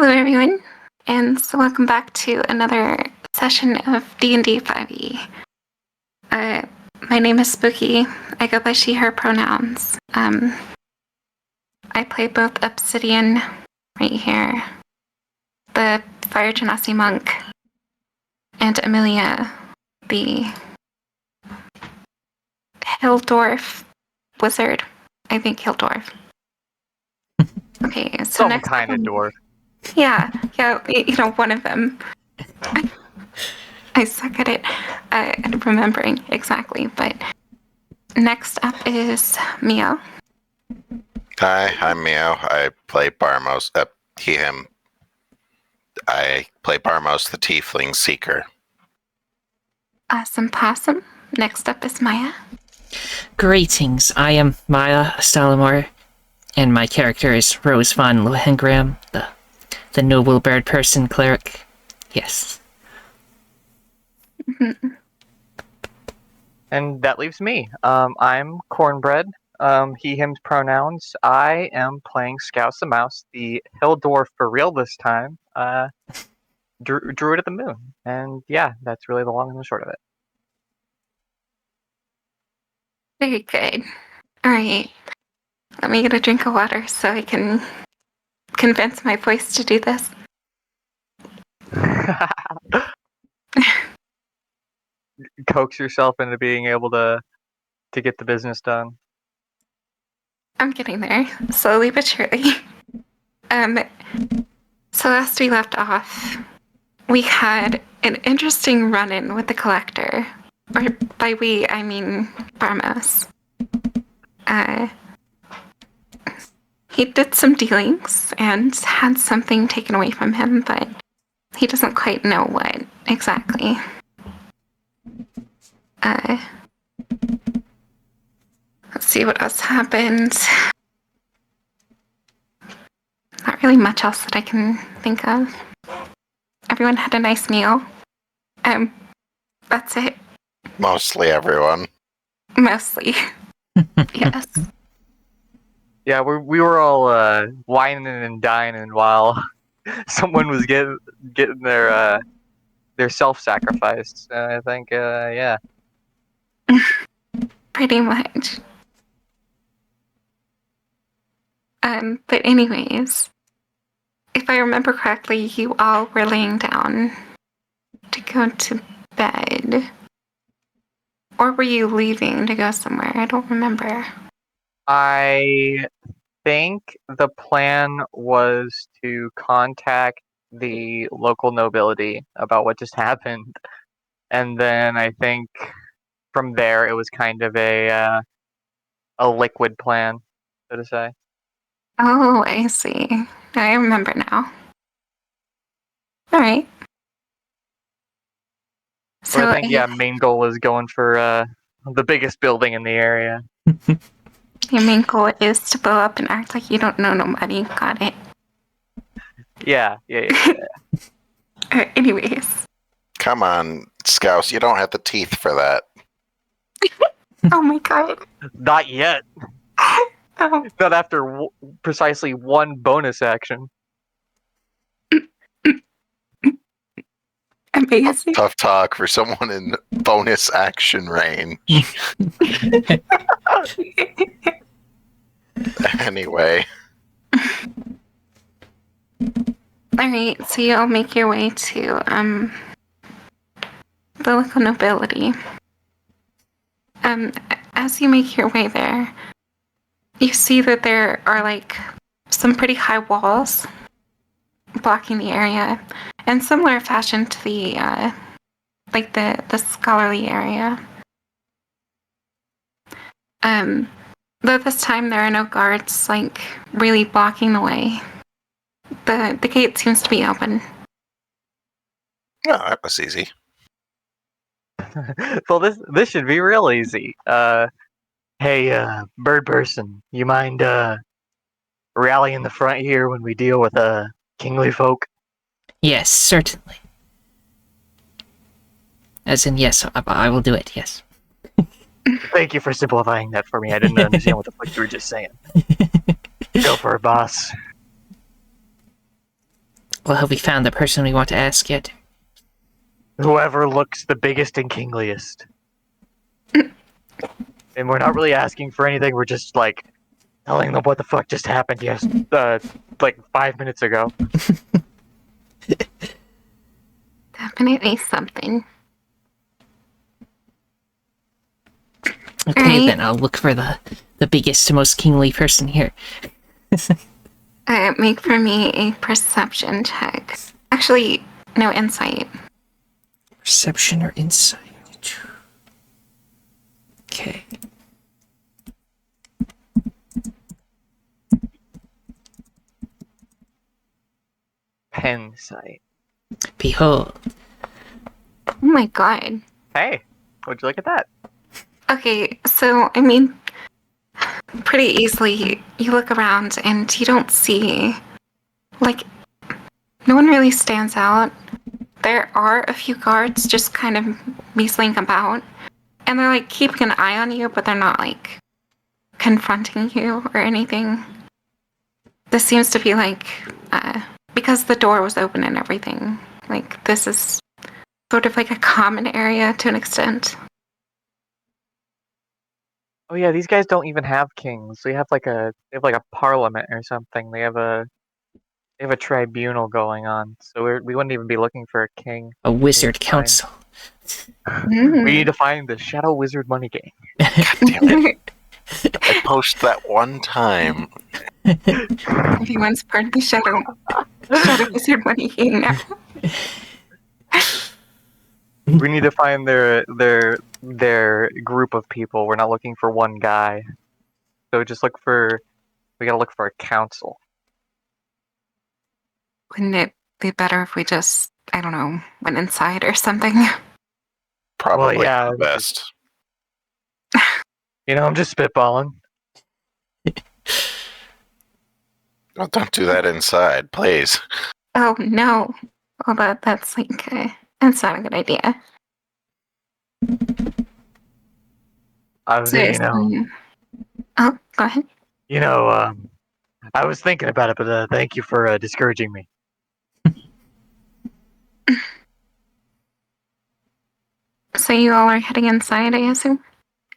Hello, everyone, and so welcome back to another session of D&D 5e. My name is Spooky. I go by she/her pronouns. I play both Obsidian, right here, the Fire Genasi monk, and Amelia, the Hilldorf wizard. I think Hilldorf. Okay, so Some next kind of dwarf. Yeah, one of them. I suck at it, at remembering exactly, but next up is Mio. Hi, I'm Mio. I play Barmos. Him. I play Barmos, the Tiefling Seeker. Awesome Possum. Next up is Maya. Greetings, I am Maya Salamor, and my character is Rose von Lohengram, the noble bird person cleric. Yes. And that leaves me. I'm Cornbread. He, him's pronouns. I am playing Scouse the Mouse, the Hilldorf for real this time. Druid of the Moon. And yeah, that's really the long and the short of it. Very good. All right. Let me get a drink of water so I can convince my voice to do this. Coax yourself into being able to get the business done. I'm getting there, slowly but surely. So last we left off, we had an interesting run-in with the Collector. Or by we, I mean Barmos. He did some dealings and had something taken away from him, but he doesn't quite know what exactly. Let's see what else happened. Not really much else that I can think of. Everyone had a nice meal. That's it. Mostly everyone. Mostly. Yes. Yeah, we were all whining and dining while someone was getting their self-sacrificed. I think, yeah. Pretty much. But anyways, if I remember correctly, you all were laying down to go to bed. Or were you leaving to go somewhere? I don't remember. I think the plan was to contact the local nobility about what just happened, and then I think from there it was kind of a liquid plan, so to say. Oh, I see. I remember now. All right. So I think, main goal is going for the biggest building in the area. Your main goal is to blow up and act like you don't know nobody. Got it. Yeah. Anyways. Come on, Scouse. You don't have the teeth for that. Oh my god. Not yet. Oh. Not after precisely one bonus action. Amazing. Tough talk for someone in bonus action range. Anyway. Alright, so you all make your way to the local nobility. As you make your way there, you see that there are like some pretty high walls blocking the area, in similar fashion to the the scholarly area. Though this time there are no guards like really blocking the way. The gate seems to be open. Oh, that was easy. Well, this should be real easy. Hey, bird person, you mind rallying the front here when we deal with kingly folk? Yes, certainly. As in, yes, I will do it, yes. Thank you for simplifying that for me. I didn't understand what the fuck you were just saying. Go for it, boss. Well, have we found the person we want to ask yet? Whoever looks the biggest and kingliest. And we're not really asking for anything. We're just like telling them what the fuck just happened. Like 5 minutes ago. Definitely something. Okay, Alright. then I'll look for the biggest, most kingly person here. Make for me a perception check. Actually, no, insight. Perception or insight? Okay. Pen sight. Behold. Oh my god. Hey, would you look at that? Okay, so, I mean, pretty easily, you look around and you don't see, like, no one really stands out. There are a few guards just kind of measling about, and they're, like, keeping an eye on you, but they're not, like, confronting you or anything. This seems to be, like, because the door was open and everything, like, this is sort of like a common area to an extent. Oh yeah, these guys don't even have kings. They have like a parliament or something. They have a tribunal going on. So we wouldn't even be looking for a king. A wizard It's fine. council. Mm. We need to find the Shadow Wizard money gang. Damn it. I post that one time. Everyone's part of the Shadow Wizard Money Gang now. We need to find their group of people. We're not looking for one guy. So just we gotta look for a council. Wouldn't it be better if we just, I don't know, went inside or something? Probably yeah, the best. You know, I'm just spitballing. Oh, don't do that inside, please. Oh, no. Well, that's like, that's not a good idea. Oh, go ahead. I was thinking about it, but thank you for discouraging me. So you all are heading inside, I assume?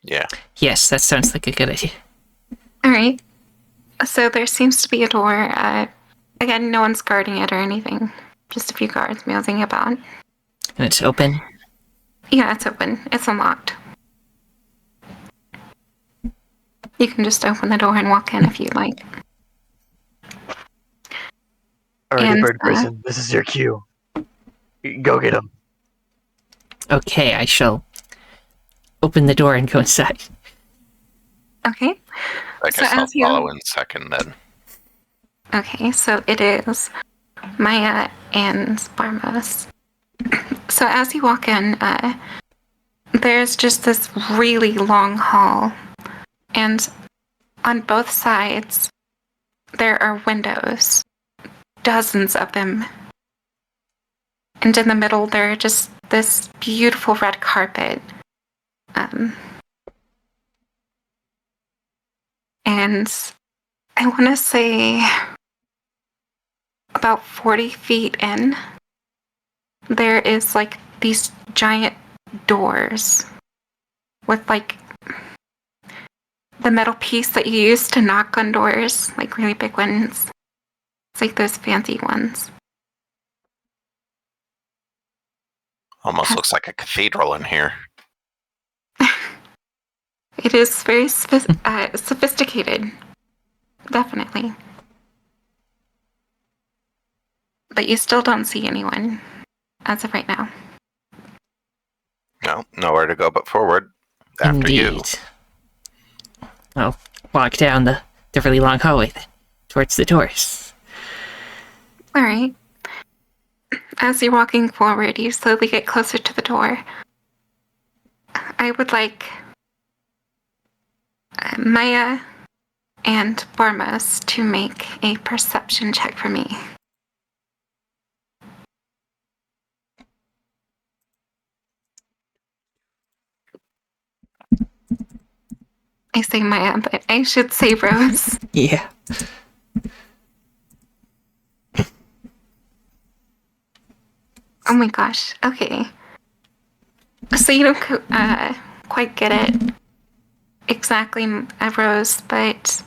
Yeah. Yes, that sounds like a good idea. Alright. So there seems to be a door. Again, no one's guarding it or anything. Just a few guards meowing about. And it's open. Yeah, it's open. It's unlocked. You can just open the door and walk in if you'd like. Alrighty, And, Bird Prison, this is your cue. Go get him. Okay, I shall open the door and go inside. Okay. I So guess I'll as you- follow in second then. Okay, so it is Maya and Barmos. So as you walk in, there's just this really long hall. And on both sides, there are windows. Dozens of them. And in the middle, there are just this beautiful red carpet. And I want to say about 40 feet in, there is like these giant doors with like the metal piece that you use to knock on doors, like really big ones. It's like those fancy ones. Almost looks like a cathedral in here. It is very sophisticated. Definitely. But you still don't see anyone as of right now. No, nowhere to go but forward. After you. Indeed. I'll walk down the really long hallway then, towards the doors. All right. As you're walking forward, you slowly get closer to the door. I would like Maya and Barmos to make a perception check for me. I say Maya, but I should say Rose. Yeah. Oh my gosh. Okay. So you don't quite get it exactly, Rose, but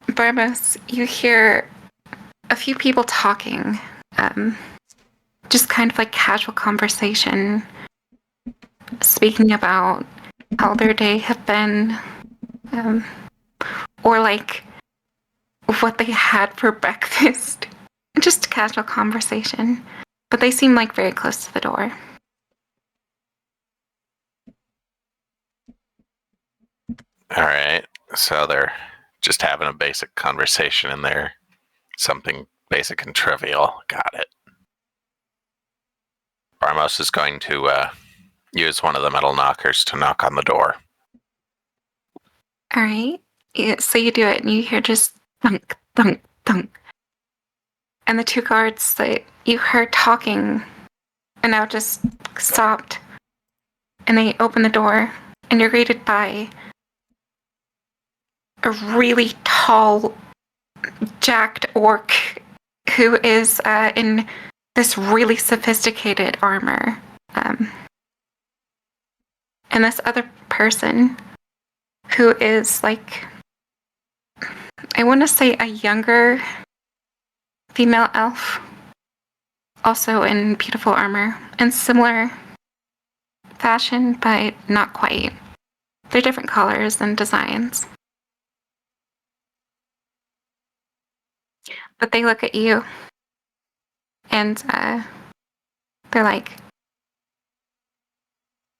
Barmos, you hear a few people talking, just kind of like casual conversation, speaking about how their day have been, or like what they had for breakfast. Just casual conversation. But they seem like very close to the door. All right. So they're just having a basic conversation in there. Something basic and trivial. Got it. Barmos is going to use one of the metal knockers to knock on the door. All right. Yeah, so you do it, and you hear just thunk, thunk, thunk. And the two guards that you heard talking are now just stopped. And they open the door, and you're greeted by a really tall, jacked orc who is in this really sophisticated armor. And this other person who is like, I want to say a younger female elf, also in beautiful armor and similar fashion, but not quite. They're different colors and designs. But they look at you and they're like,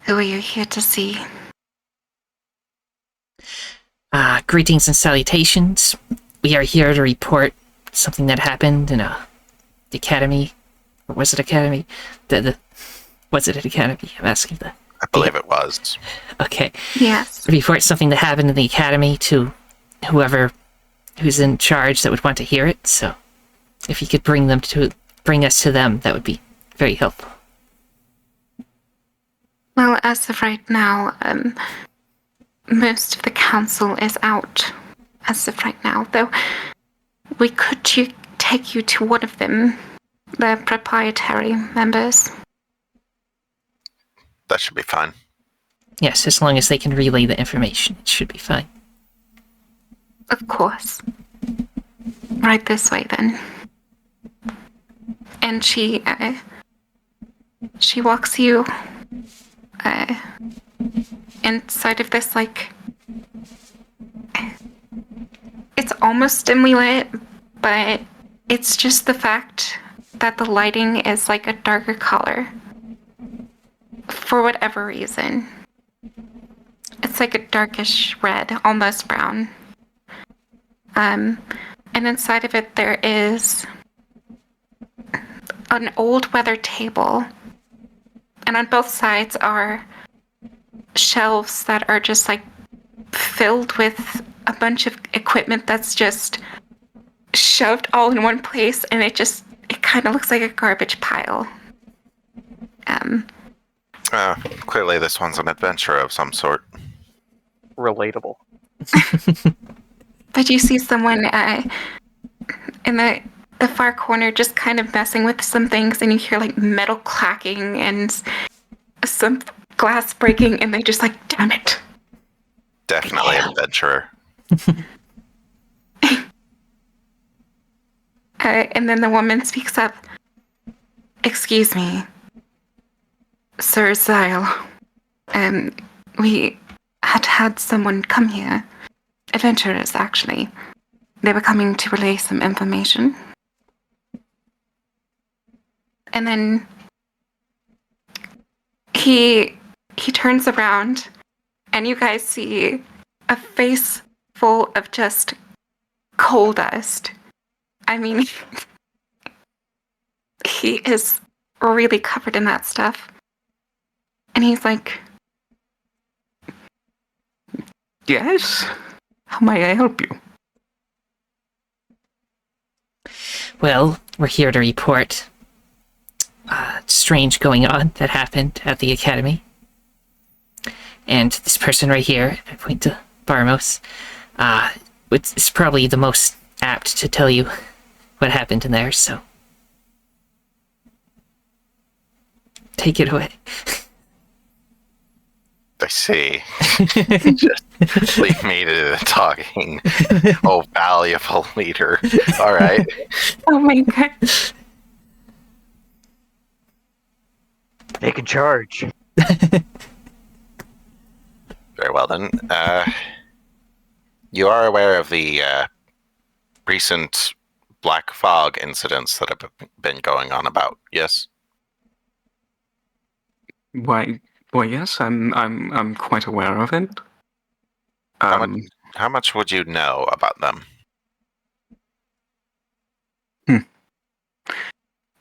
who are you here to see? Greetings and salutations. We are here to report something that happened in the academy. Or was it academy? Was it an academy? I'm asking that. I believe it was. Okay. Yes. Report something that happened in the academy to whoever who's in charge that would want to hear it. So if you could bring us to them, that would be very helpful. Well, as of right now, most of the council is out as of right now, though we could take you to one of them, the proprietary members. That should be fine. Yes, as long as they can relay the information, it should be fine. Of course. Right this way, then. And she walks you inside of this, like, it's almost dimly lit, but it's just the fact that the lighting is like a darker color. For whatever reason. It's like a darkish red, almost brown. And inside of it there is an old weathered table. And on both sides are shelves that are just like filled with a bunch of equipment that's just shoved all in one place, and it kind of looks like a garbage pile. Clearly this one's an adventure of some sort. Relatable. But you see someone in the far corner just kind of messing with some things, and you hear like metal clacking and some glass breaking, and they just like, damn it. Definitely an adventurer. And then the woman speaks up. Excuse me, Sir Zyle. We had someone come here. Adventurers, actually. They were coming to relay some information. And then he turns around, and you guys see a face full of just coal dust. I mean, he is really covered in that stuff. And he's like, yes? How may I help you? Well, we're here to report strange going on that happened at the academy. And this person right here, I point to Barmos, is probably the most apt to tell you what happened in there, so take it away. I see. Just leave me to the talking. Oh, valuable leader. All right. Oh my god. Taking charge. Very well then. You are aware of the recent black fog incidents that have been going on about, yes? Why, yes, I'm quite aware of it. How much would you know about them?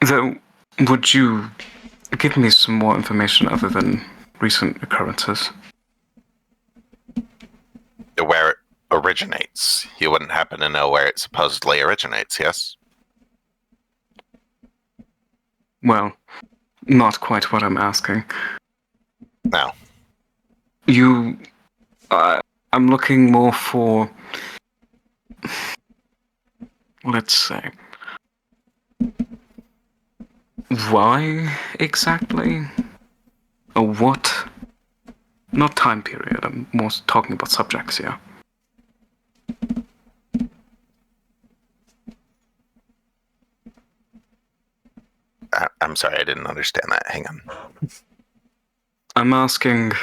Though, would you give me some more information other than recent occurrences? Where it originates. You wouldn't happen to know where it supposedly originates, yes? Well, not quite what I'm asking. No. I'm looking more for, let's say, why exactly? Or what? Not time period, I'm more talking about subjects here. I'm sorry, I didn't understand that. Hang on. I'm asking,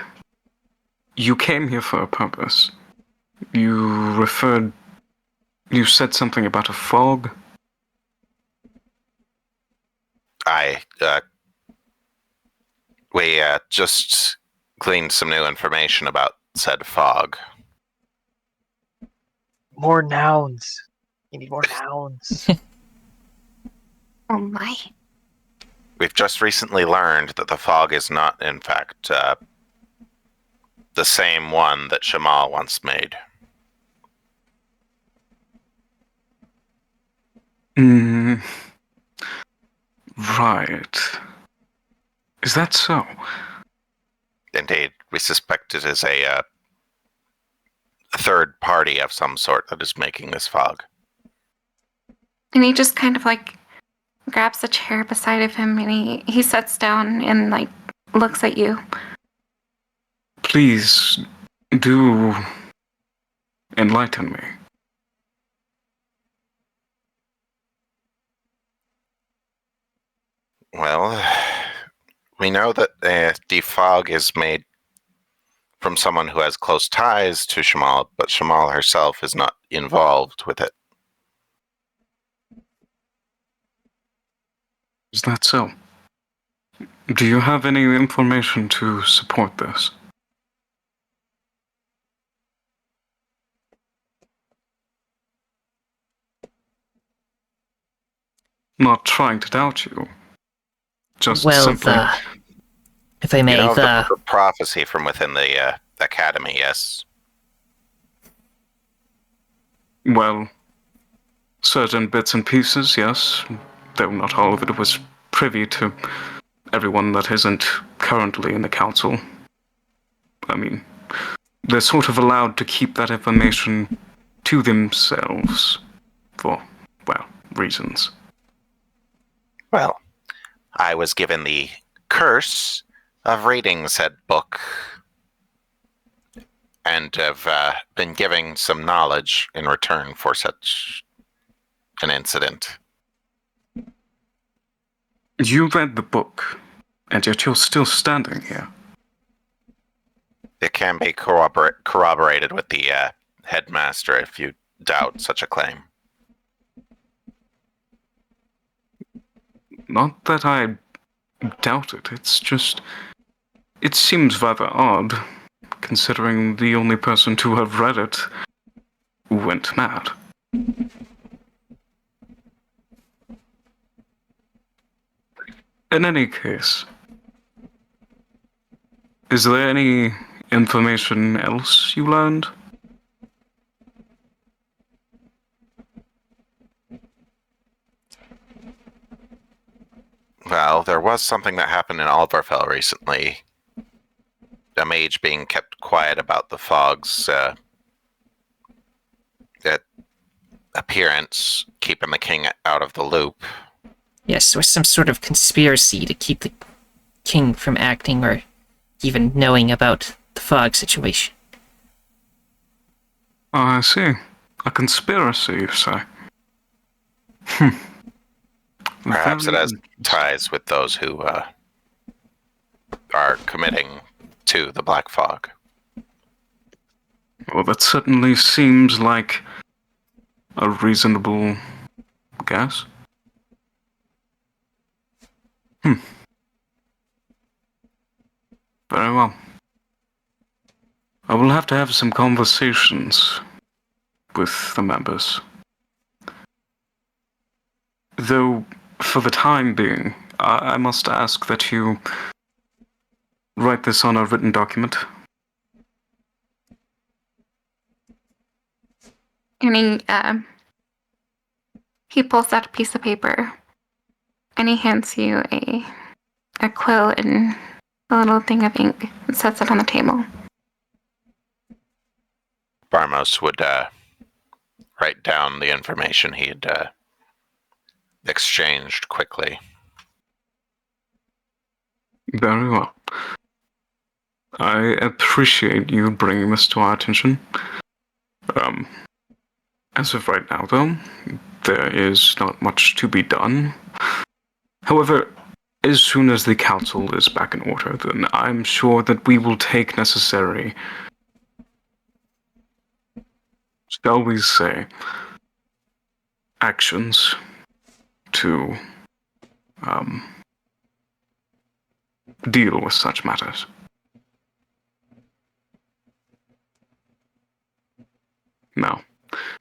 you came here for a purpose. You said something about a fog? We just gleaned some new information about said fog. More nouns. You need more nouns. Oh my. We've just recently learned that the fog is not, in fact, the same one that Shamal once made. Right. Is that so? Indeed, we suspect it is a third party of some sort that is making this fog. And he just kind of like grabs a chair beside of him and he sits down and like looks at you. Please do enlighten me. Well, we know that the fog is made from someone who has close ties to Shamal, but Shamal herself is not involved with it. Is that so? Do you have any information to support this? Not trying to doubt you. Just Well, simply... if I may, You know the prophecy from within the academy, yes? Well, certain bits and pieces, yes. Though not all of it was privy to everyone that isn't currently in the council. I mean, they're sort of allowed to keep that information to themselves for, well, reasons. Well, I was given the curse of reading said book and have been giving some knowledge in return for such an incident. You read the book, and yet you're still standing here. It can be corroborated with the headmaster if you doubt such a claim. Not that I doubt it, it's just... It seems rather odd, considering the only person to have read it went mad. In any case, is there any information else you learned? Well, there was something that happened in Alvarfell recently. A mage being kept quiet about the fog's appearance, keeping the king out of the loop. yes, there was some sort of conspiracy to keep the King from acting or even knowing about the fog situation. I see. A conspiracy, you say? Perhaps it Very has ties with those who are committing to the Black Fog. Well, that certainly seems like a reasonable guess. Very well. I will have to have some conversations with the members. Though, for the time being, I must ask that you write this on a written document. And he pulls out a piece of paper and he hands you a quill and a little thing of ink and sets it on the table. Barmos would write down the information he had exchanged quickly. Very well. I appreciate you bringing this to our attention. As of right now, though, there is not much to be done. However, as soon as the council is back in order, then I'm sure that we will take necessary, shall we say, actions to deal with such matters. Now,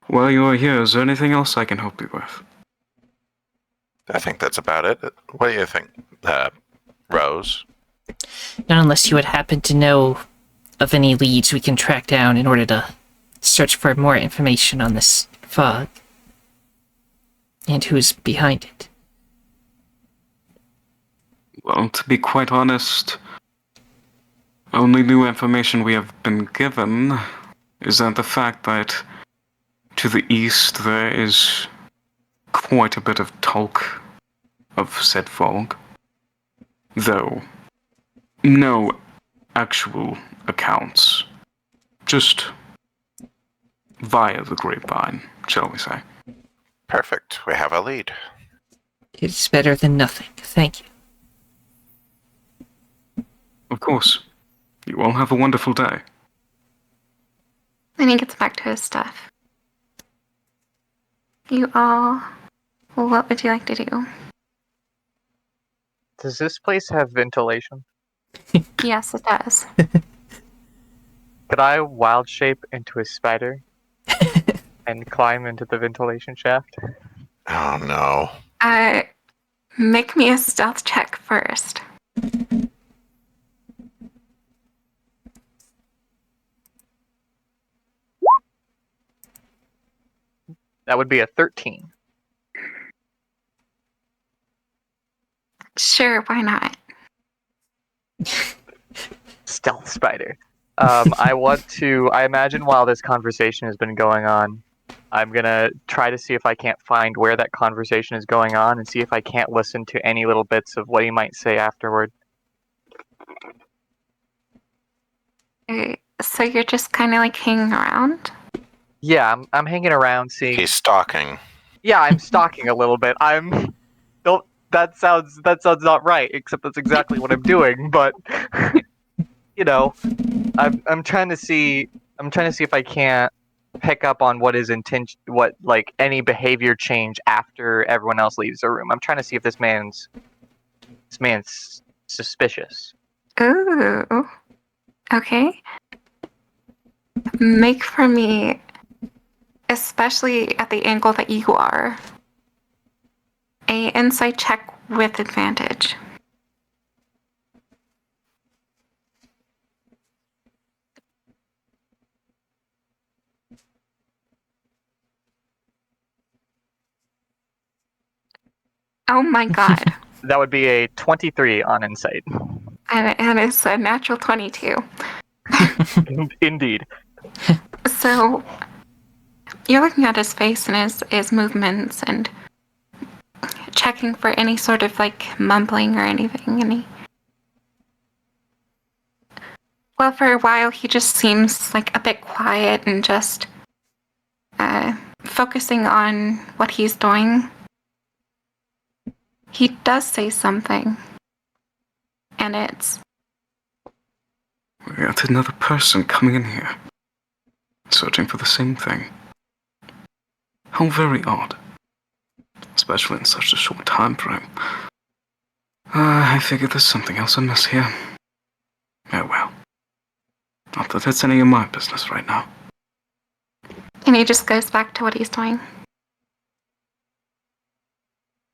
while you are here, is there anything else I can help you with? I think that's about it. What do you think, Rose? Not unless you would happen to know of any leads we can track down in order to search for more information on this fog and who's behind it. Well, to be quite honest, only new information we have been given is that the fact that to the east there is quite a bit of talk of said fog, though no actual accounts, just via the grapevine, shall we say. Perfect. We have a lead. It's better than nothing. Thank you. Of course. You all have a wonderful day. Then he gets back to his stuff. You all, what would you like to do? Does this place have ventilation? Yes, it does. Could I wild shape into a spider and climb into the ventilation shaft? Oh no. Make me a stealth check first. That would be a 13. Sure, why not? Stealth spider. I imagine while this conversation has been going on, I'm gonna try to see if I can't find where that conversation is going on and see if I can't listen to any little bits of what he might say afterward. So you're just kind of like hanging around? Yeah, I'm hanging around seeing. He's stalking. Yeah, I'm stalking a little bit. Don't. That sounds not right. Except that's exactly what I'm doing. But you know, I'm trying to see. I'm trying to see if I can't pick up on what his intention, what like any behavior change after everyone else leaves the room. I'm trying to see if this man's suspicious. Ooh. Okay. Make for me, especially at the angle that you are, a insight check with advantage. Oh my god. That would be a 23 on insight. And it's a natural 22. Indeed. So you're looking at his face and his movements and checking for any sort of like mumbling or anything, and Well, for a while, he just seems like a bit quiet and just focusing on what he's doing. He does say something, and it's, We got another person coming in here, searching for the same thing. How very odd. Especially in such a short time frame. I figured there's something else amiss here. Oh well. Not that it's any of my business right now. and he just goes back to what he's doing.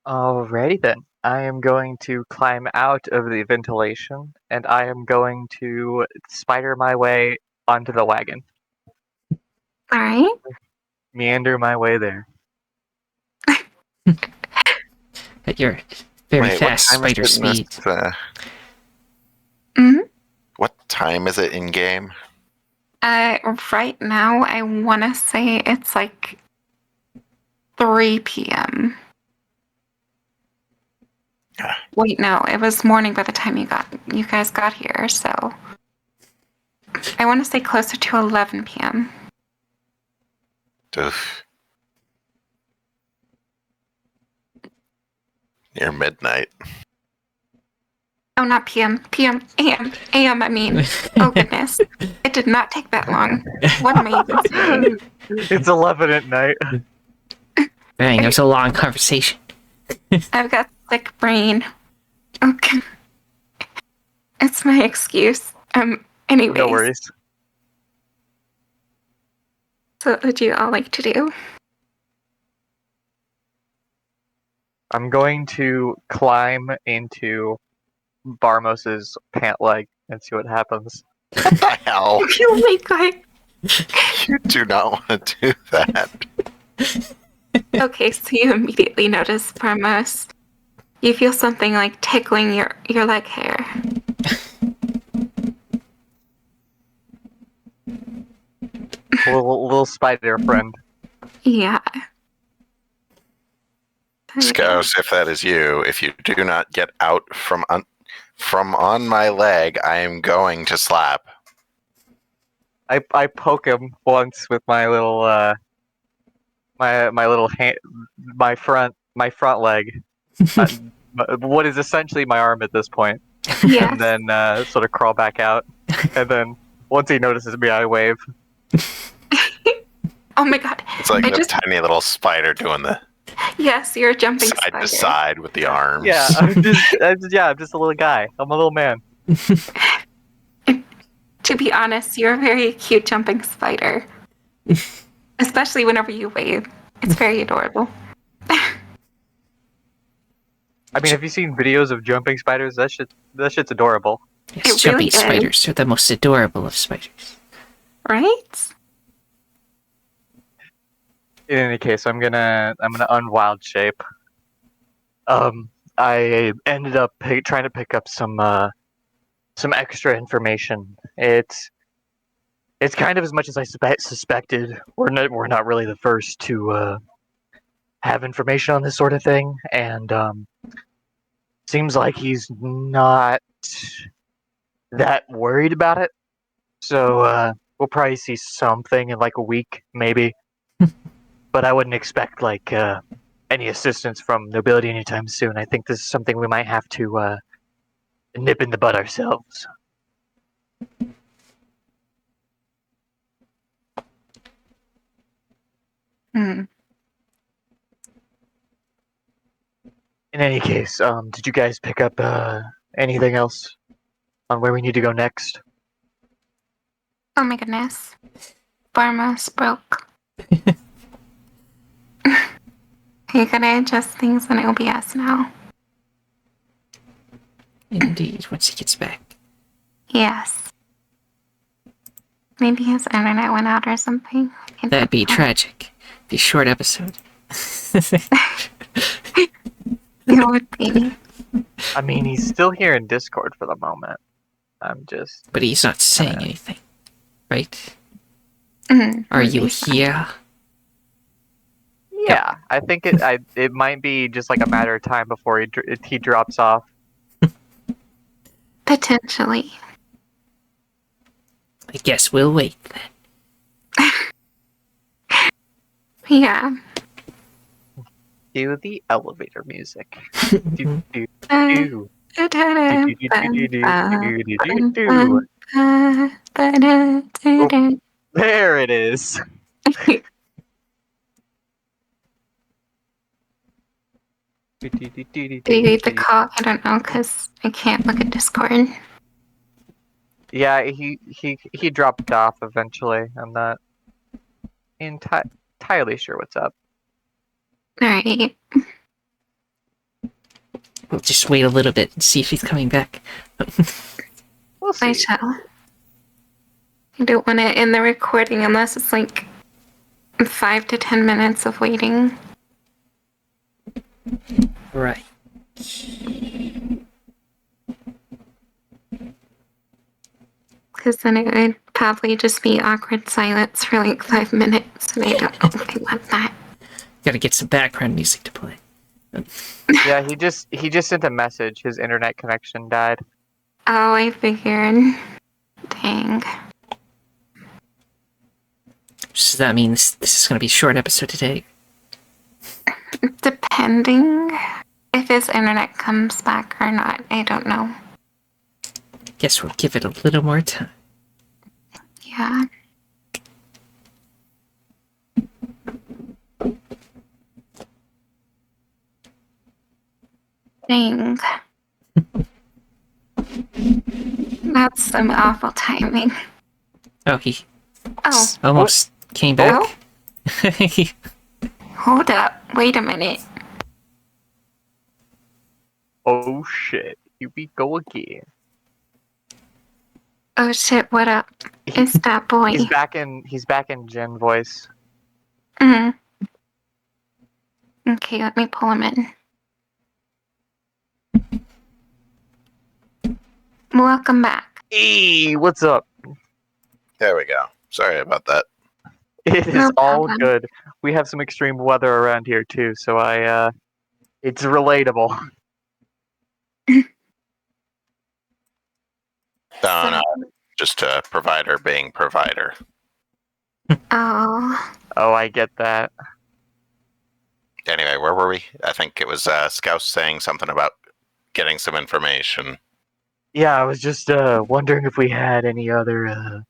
Alrighty then. I am going to climb out of the ventilation, and I am going to spider my way onto the wagon. All right. Meander my way there. At your very Wait, fast what time spider is it in speed. this, Hmm. what time is it in game? Right now, I want to say it's like 3 p.m. Ah. Wait, no, it was morning by the time you guys got here, so I want to say closer to 11 p.m. Oof. Near midnight. Oh, not p.m. p.m. a.m. I mean, oh goodness, it did not take that long. What am I even saying? It's 11 at night. Dang, it was a long conversation. I've got sick brain. Okay, it's my excuse. Anyways, No worries. so what would you all like to do? I'm going to climb into Barmos's pant leg and see what happens. What the hell? Oh my god. You do not want to do that. Okay, so you immediately notice, Parmos, you feel something like tickling your leg hair. Little spider friend. Yeah. Scouse, if that is you, if you do not get out from on my leg, I am going to slap. I poke him once with my little my little hand, my front leg. What is essentially my arm at this point, Yes. and then sort of crawl back out, and then once he notices me, I wave. Oh my god. It's like I a just- tiny little spider doing the Yes, you're a jumping side spider. to side with the arms. Yeah, I'm just a little guy. I'm a little man. To be honest, you're a very cute jumping spider. Especially whenever you wave. It's very adorable. I mean, have you seen videos of jumping spiders? That shit's adorable. Yes, It jumping really is. spiders are the most adorable of spiders. Right? In any case, I'm gonna unwild shape. I ended up trying to pick up some extra information. It's kind of as much as I suspected. We're not really the first to have information on this sort of thing, and seems like he's not that worried about it. So we'll probably see something in like a week, maybe. But I wouldn't expect like any assistance from nobility anytime soon. I think this is something we might have to nip in the bud ourselves. Hmm. In any case, did you guys pick up anything else on where we need to go next? Oh my goodness. Barmos broke. You gotta adjust things on OBS now. Indeed, once he gets back. Yes. Maybe his internet went out or something. I can't That'd be tell. tragic. Be a short episode. It would be. I mean, he's still here in Discord for the moment. I'm just. But he's not saying anything, right? Mm, Are you maybe so. here? Yeah, I think it might be just like a matter of time before he drops off. Potentially. I guess we'll wait then. Yeah. Cue the elevator music. Do, do, Uh, do. Do, do, do, do, do, do, do, do. There it is. Do you read the call? I don't know, because I can't look at Discord. Yeah, he dropped off eventually. I'm not entirely sure what's up. Alright. We'll just wait a little bit and see if he's coming back. We'll I see. shall. I don't want to end the recording unless it's like 5 to 10 minutes of waiting. Right. Because then it would probably just be awkward silence for like 5 minutes, and I don't know if I want that. Gotta get some background music to play. Yeah, he just sent a message. His internet connection died. Oh, I figured. Dang. So that means this is gonna be a short episode today. Depending if his internet comes back or not, I don't know. Guess we'll give it a little more time. Yeah. Dang. That's some awful timing. Oh, he Oh, almost came back. hold up. Wait a minute. Oh shit! Here we go again. Oh shit, what up? He- It's that boy. He's back in Gen voice. Mm. Okay, let me pull him in. Welcome back. Hey, what's up? There we go. Sorry about that. It is No all problem. good. We have some extreme weather around here too, so it's relatable. No, just a provider being provider. Oh, Oh, I get that. Anyway, where were we? I think it was Scouse saying something about getting some information. Yeah, I was just wondering if we had any other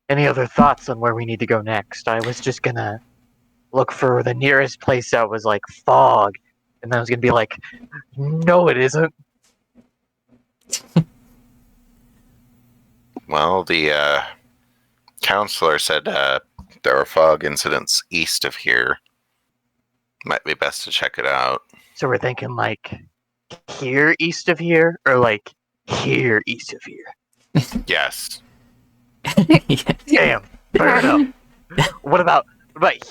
thoughts on where we need to go next. I was just gonna look for the nearest place that was like fog, and then I was gonna be like, no, it isn't. Well, the counselor said there were fog incidents east of here. Might be best to check it out. So we're thinking like here east of here, or like here east of here. Yes. Yeah. Damn, fair enough. What about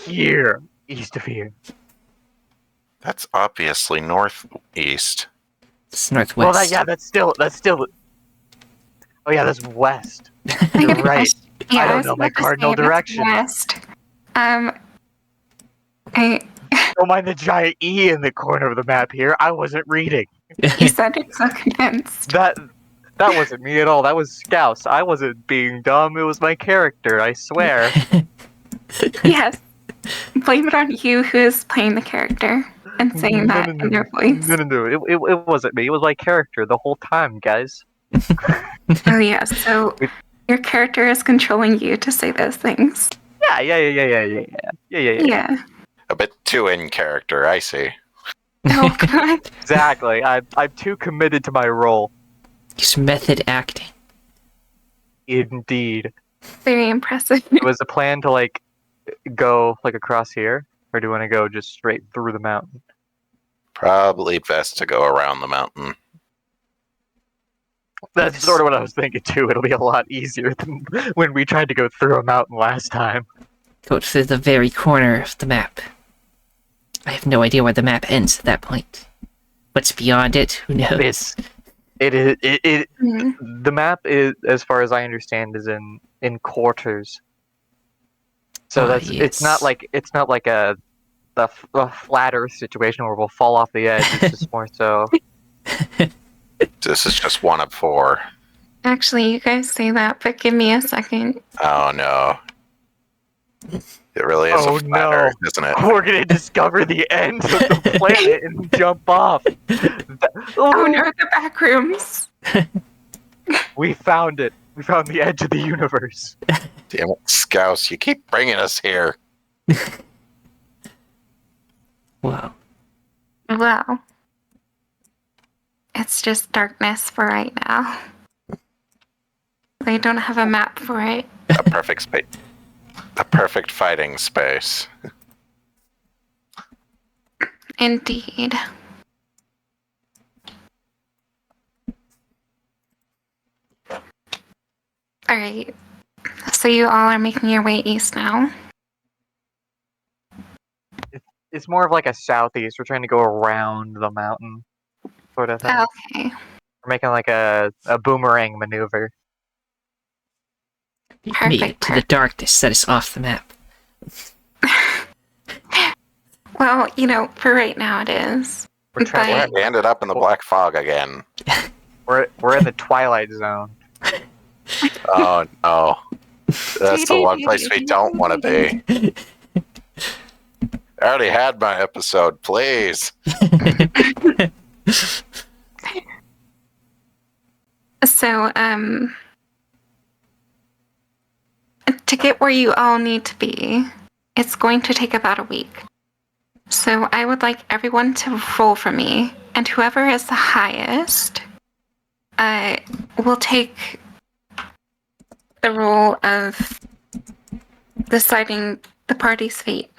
here east of here? That's obviously northeast. It's northwest. Well, that's still. Oh yeah, that's west. I You're gotta right. question- Yeah, I don't was know my about to cardinal say that's direction. West. Don't mind the giant E in the corner of the map here. I wasn't reading. You said it so convinced. That wasn't me at all. That was Scouse. I wasn't being dumb. It was my character. I swear. Yes. Blame it on you who is playing the character and saying that in their voice. No. It wasn't me. It was my character the whole time, guys. Oh yeah, so your character is controlling you to say those things. Yeah. Yeah. A bit too in character, I see. Oh god. Exactly. I'm too committed to my role. Use method acting. Indeed. Very impressive. It was a plan to like go like across here, or do you want to go just straight through the mountain? Probably best to go around the mountain. That's sort of what I was thinking too. It'll be a lot easier than when we tried to go through a mountain last time. Go to the very corner of the map. I have no idea where the map ends at that point. What's beyond it? Who knows? Mhm. The map is, as far as I understand, is in quarters. So Ah, it's not like a flat Earth situation where we'll fall off the edge. It's just more so. This is just one of 4. Actually, you guys say that, but give me a second. Oh no. It really is Oh, a flat no. Earth, isn't it? We're gonna discover the end of the planet and jump off. Oh no, the back rooms. We found it. We found the edge of the universe. Damn it, Scouse, you keep bringing us here. Wow. Well, it's just darkness for right now. They don't have a map for it. A perfect space. A perfect fighting space. Indeed. Alright. So you all are making your way east now. It's more of like a southeast. We're trying to go around the mountain, sort of thing. Okay. We're making like a boomerang maneuver. You made it to the darkness that is off the map. Well, you know, for right now it is. We're trying. But- We ended up in the black fog again. We're in the twilight zone. Oh no. That's the one place we don't want to be. I already had my episode, please. So, to get where you all need to be, it's going to take about a week. So I would like everyone to roll for me, and whoever is the highest, will take the role of deciding the party's fate.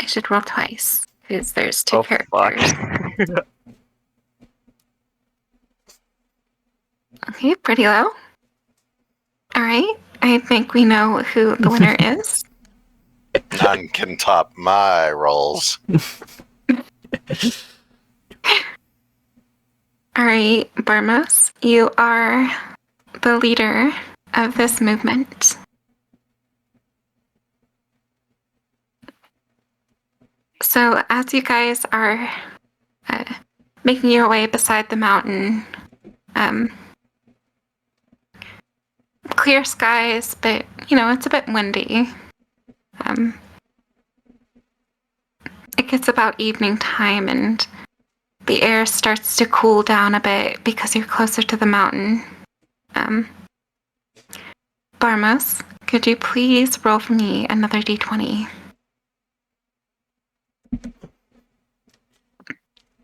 I should roll twice, because there's two Oh characters. fuck. Okay, pretty low. Alright, I think we know who the winner is. None can top my rolls. Alright, Barmos, you are the leader of this movement. So, as you guys are making your way beside the mountain, clear skies, but you know, it's a bit windy. It gets about evening time and the air starts to cool down a bit because you're closer to the mountain. Barmos, could you please roll for me another d20?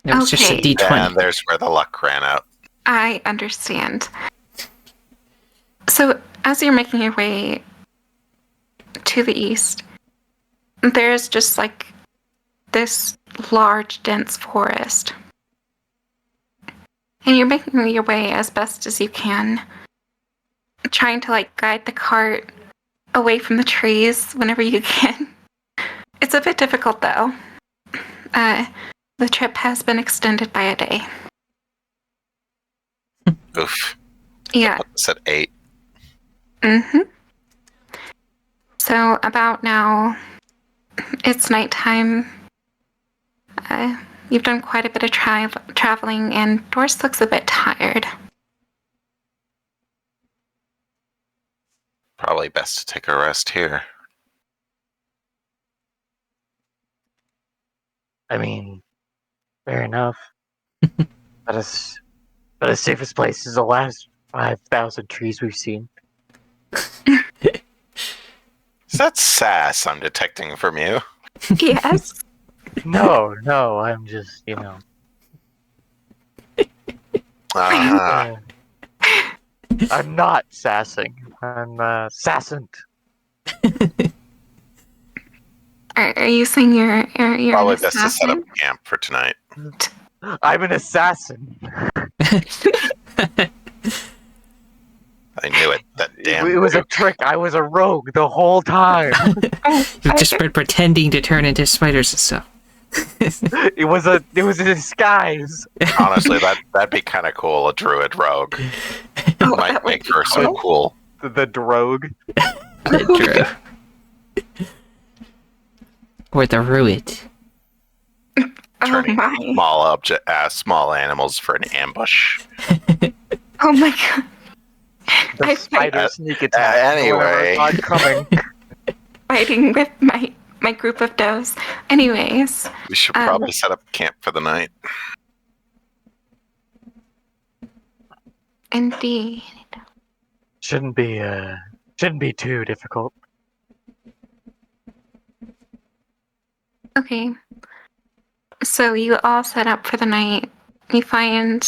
It was just a Okay. D20. And there's where the luck ran out. I understand. So, as you're making your way to the east, there's just like this large, dense forest. And you're making your way as best as you can, trying to like guide the cart away from the trees whenever you can. It's a bit difficult though. The trip has been extended by a day. Oof. Yeah. It's at 8. Mm-hmm. So about now, it's nighttime. You've done quite a bit of traveling, and Doris looks a bit tired. Probably best to take a rest here. I mean, fair enough. But as safest place is the last 5,000 trees we've seen. Is that sass I'm detecting from you? Yes. No, I'm just, Uh-huh. I'm not sassing. I'm sassant. Are you saying you're Probably an best to set up assassin? camp for tonight. I'm an assassin. I knew it. That damn. It was a Duke. trick. I was a rogue the whole time. You've just been pretending to turn into spiders and stuff. It was a disguise. Honestly, that'd be kind of cool. A druid rogue Oh, might that would make be for some cool. The drogue. True. Or the Ruid. Oh Turning my. small animals for an ambush. Oh my god. The I spider fight- sneak attack. anyway. Whenever it's not coming. fighting with my group of does. Anyways, We should probably set up camp for the night. indeed. Shouldn't be too difficult. Okay. So you all set up for the night. You find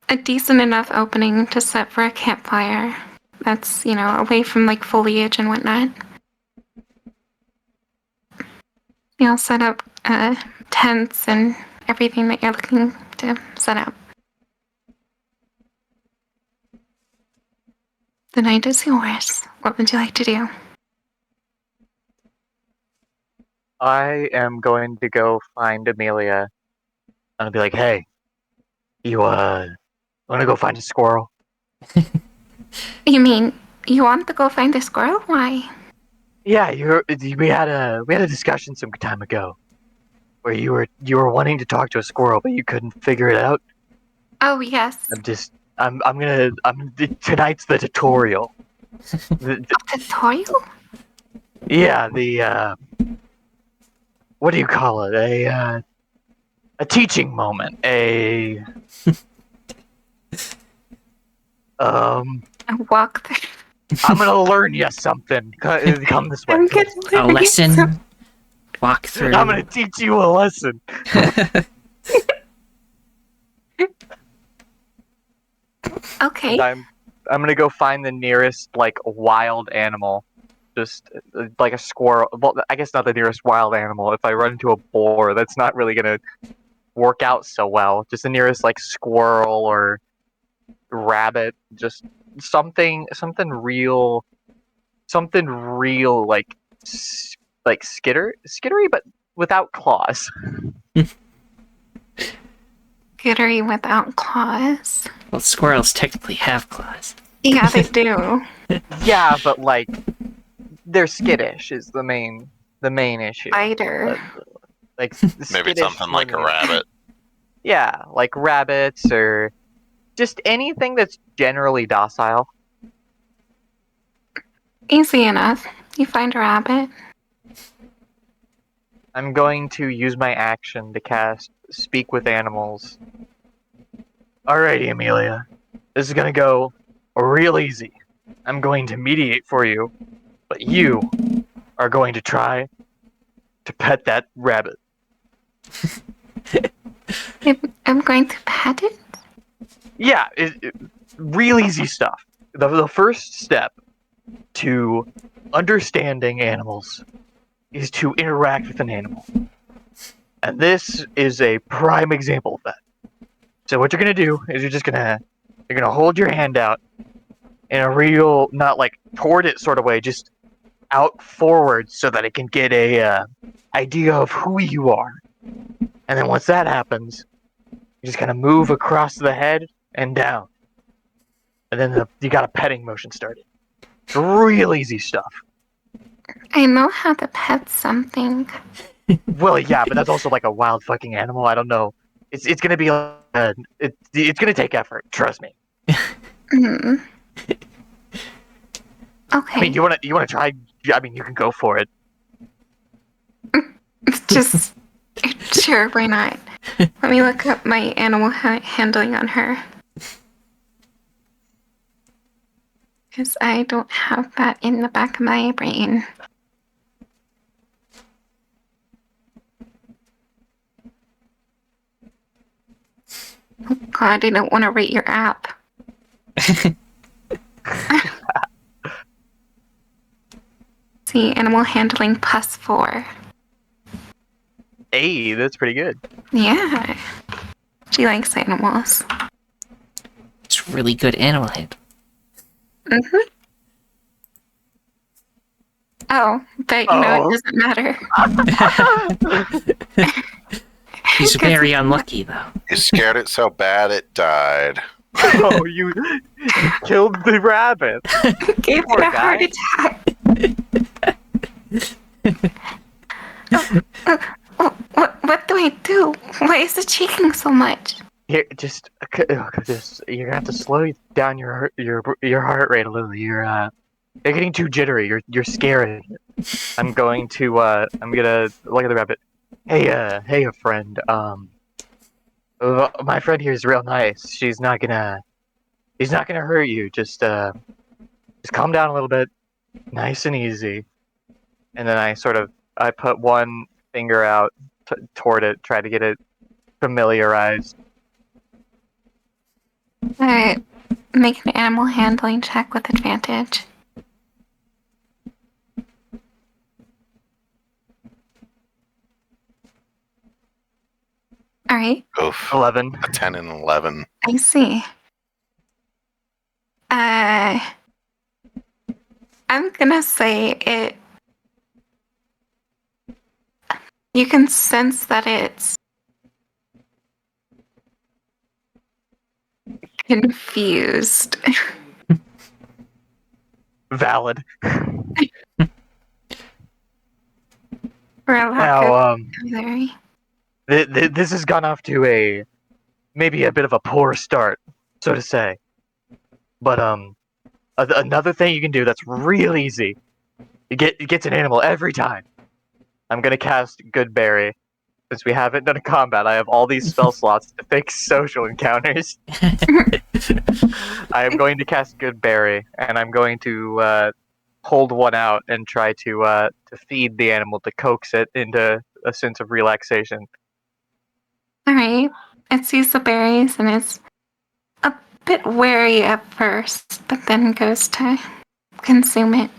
a decent enough opening to set for a campfire. That's, away from like foliage and whatnot. You all set up tents and everything that you're looking to set up. The night is yours. What would you like to do? I am going to go find Amelia. And I'll be like, hey, you want to go find a squirrel? You mean you want to go find the squirrel? Why? Yeah, we had a discussion some time ago where you were wanting to talk to a squirrel, but you couldn't figure it out. Oh yes. Tonight's the tutorial. Tutorial? Yeah, what do you call it? A teaching moment. A walk through. I'm gonna learn you something. Come this way. I'm gonna A learn you lesson. some- Walk through. I'm gonna teach you a lesson. Okay. I'm gonna go find the nearest like wild animal. Just like a squirrel. Well, I guess not the nearest wild animal. If I run into a boar, that's not really gonna work out so well. Just the nearest like squirrel or rabbit. Just something real like skittery, but without claws. Skittery without claws. Well, squirrels technically have claws. Yeah, they do. Yeah, but like they're skittish is the main issue. Spider. Maybe Like skittish something like a when you- rabbit. Yeah, like rabbits or just anything that's generally docile. Easy enough. You find a rabbit. I'm going to use my action to cast Speak with Animals. Alrighty, Amelia. This is gonna go real easy. I'm going to mediate for you, but you are going to try to pet that rabbit. I'm going to pet it. Yeah, real easy stuff. The first step to understanding animals is to interact with an animal. And this is a prime example of that. So what you're gonna do is you're gonna hold your hand out in a real, not like toward it sort of way, just out forward so that it can get a idea of who you are. And then once that happens, you just kind of move across the head and down. And then you got a petting motion started. It's real easy stuff. I know how to pet something. Well, yeah, but that's also like a wild fucking animal. I don't know. It's gonna be it's gonna take effort. Trust me. Hmm. Okay. I mean, you wanna try? I mean, you can go for it. Just sure, why not? Let me look up my animal handling on her. Because I don't have that in the back of my brain. Oh god, I don't want to rate your app. See, animal handling +4. Hey, that's pretty good. Yeah. She likes animals. It's really good animal hand. Mm-hmm. Oh, but it doesn't matter. He's very unlucky, though. You scared it so bad it died. Oh, you killed the rabbit. Gave Poor it a heart guy. attack. What do I do? Why is it shaking so much? Here, just you're gonna have to slow down your heart rate a little. You're getting too jittery. You're scaring it. I'm gonna look at the rabbit. Hey, a friend. My friend here is real nice. He's not gonna hurt you. Just calm down a little bit, nice and easy. And then I put one finger out toward it, try to get it familiarized. Make an animal handling check with advantage. All right. Oof. 11. A 10 and 11. I see. I'm gonna say it. You can sense that it's confused. Valid. For a lack Now, of vocabulary. this has gone off to maybe a bit of a poor start, so to say. But another thing you can do that's real easy. It gets an animal every time. I'm gonna cast Goodberry. Since we haven't done a combat, I have all these spell slots to fix social encounters. I am going to cast Goodberry, and I'm going to hold one out and try to feed the animal to coax it into a sense of relaxation. All right. It sees the berries and is a bit wary at first, but then goes to consume it.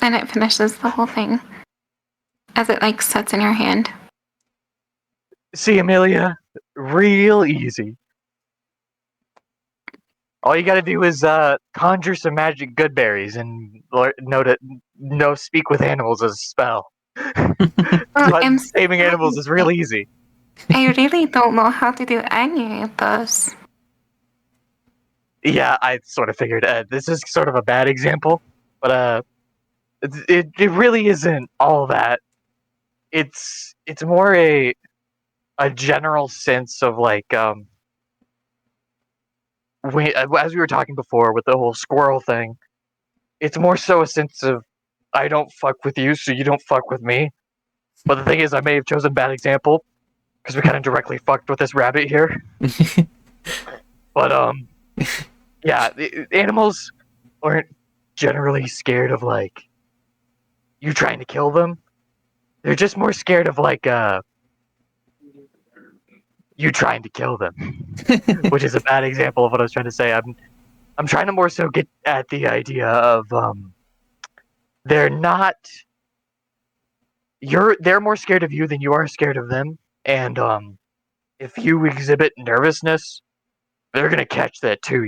And it finishes the whole thing as it sets in your hand. See, Amelia, real easy. All you gotta do is conjure some magic Goodberries and know speak with animals as a spell. But saving animals is real easy. I really don't know how to do any of those. Yeah, I sort of figured this is sort of a bad example, but it really isn't all that. It's more a general sense of as we were talking before with the whole squirrel thing. It's more so a sense of I don't fuck with you, so you don't fuck with me. But the thing is, I may have chosen a bad example because we kind of directly fucked with this rabbit here. But yeah, the animals aren't generally scared of you trying to kill them. They're just more scared of you trying to kill them, which is a bad example of what I was trying to say. I'm trying to more so get at the idea of they're not. They're more scared of you than you are scared of them, and if you exhibit nervousness, they're gonna catch that too,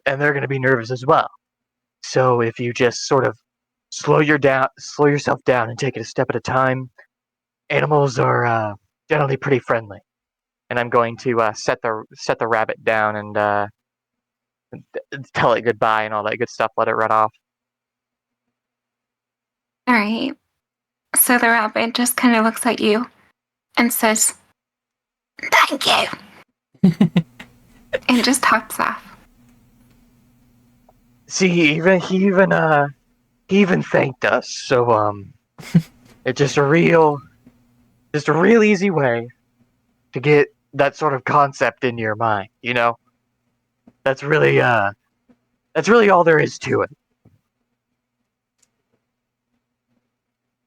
and they're gonna be nervous as well. So if you just sort of slow yourself down and take it a step at a time, animals are generally pretty friendly. And I'm going to set the rabbit down and tell it goodbye and all that good stuff. Let it run off. All right. So the rabbit just kind of looks at you and says, "Thank you," and just hops off. See, he even thanked us. So it's just a real easy way to get that sort of concept in your mind. That's really all there is to it.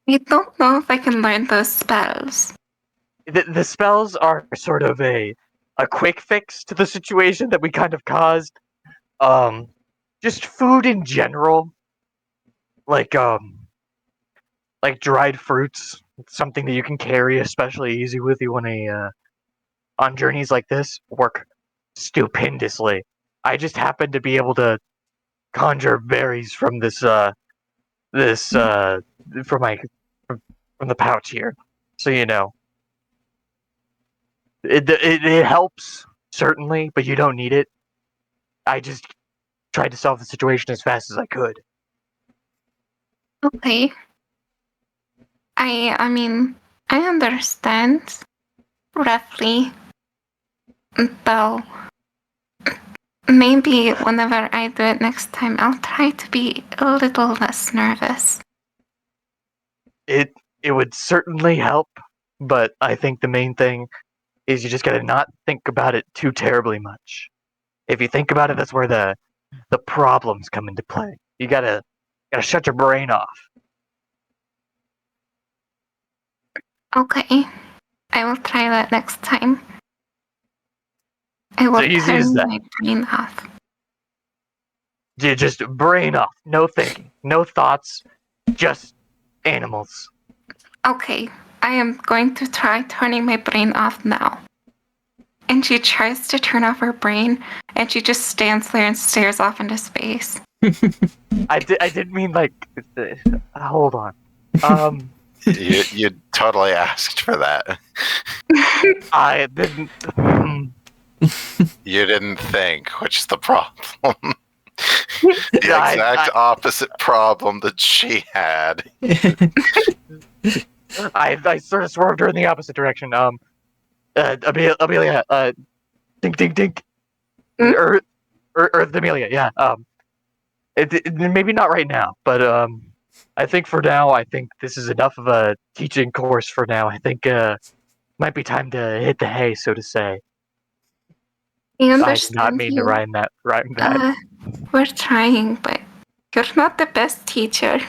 I don't know if I can learn those spells. The spells are sort of a quick fix to the situation that we kind of caused. Just food in general, like dried fruits, something that you can carry especially easy with you on journeys like this, work stupendously. I just happen to be able to conjure berries from from the pouch here, so it helps certainly, but you don't need it. I just tried to solve the situation as fast as I could. Okay. I mean, I understand. roughly. Though, maybe whenever I do it next time, I'll try to be a little less nervous. It would certainly help, but I think the main thing is you just gotta not think about it too terribly much. If you think about it, that's where the problems come into play. You gotta shut your brain off. Okay, I will try that next time. I will easy as turn that. my brain off. You just brain off, no thinking, no thoughts, just animals. Okay, I am going to try turning my brain off now. And she tries to turn off her brain, and she just stands there and stares off into space. I didn't mean like. Hold on. You totally asked for that. I didn't. You didn't think, which is the problem. The exact opposite problem that she had. I sort of swerved her in the opposite direction. Amelia, dink, dink, dink. Hmm? Earth, Amelia, yeah. Maybe not right now, but I think for now, I think this is enough of a teaching course for now. I think might be time to hit the hay, so to say. I I did understand not mean to you. rhyme that. We're trying, but you're not the best teacher.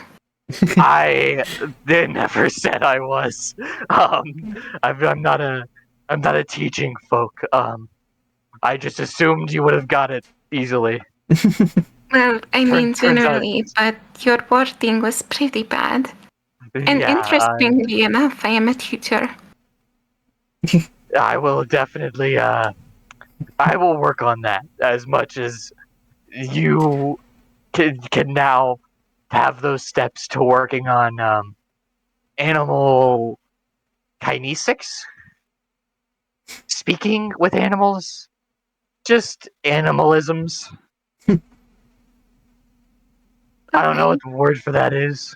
I never said I was. I'm not a teaching folk. I just assumed you would have got it easily. Well, I mean Turns out- generally, but your wording was pretty bad. And Yeah, interestingly enough, I am a teacher. I will definitely. I will work on that as much as you can now have those steps to working on animal kinesics. Speaking with animals, just animalisms. I don't know what the word for that is.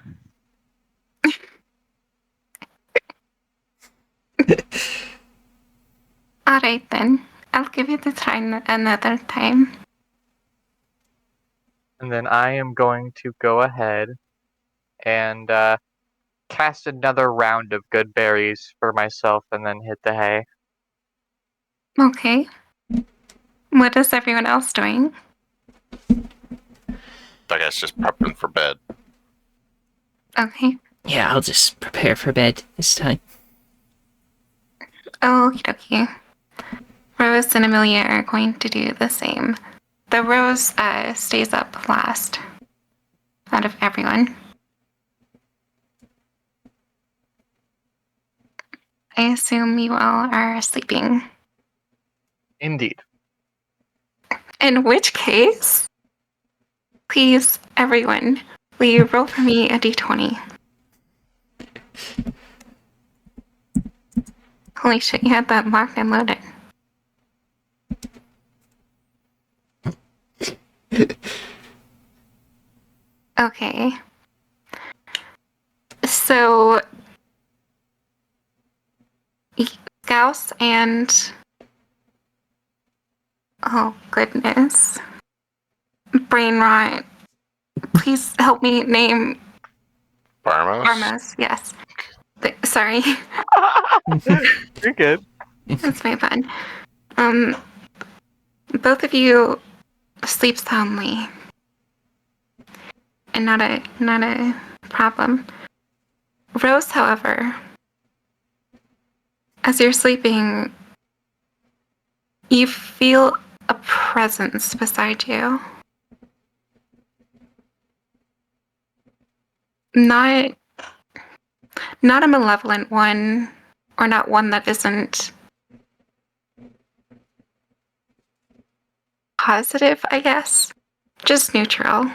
Alright then, I'll give it a try another time. And then I am going to go ahead and cast another round of good berries for myself and then hit the hay. Okay. What is everyone else doing? I guess just prepping for bed. Okay. Yeah, I'll just prepare for bed this time. Okie dokie. Rose and Amelia are going to do the same. The Rose stays up last out of everyone. I assume you all are sleeping. Indeed. In which case, please, everyone, will you roll for me a d20? Holy shit, you had that locked and loaded. Okay. So, Gauss and... Oh, goodness. Brain rot. Please help me name Barmos? Armos. Yes. Sorry. You're good. That's my bad. Both of you sleep soundly. And not a problem. Rose, however, as you're sleeping, you feel a presence beside you. Not a malevolent one, or not one that isn't positive, I guess. Just neutral.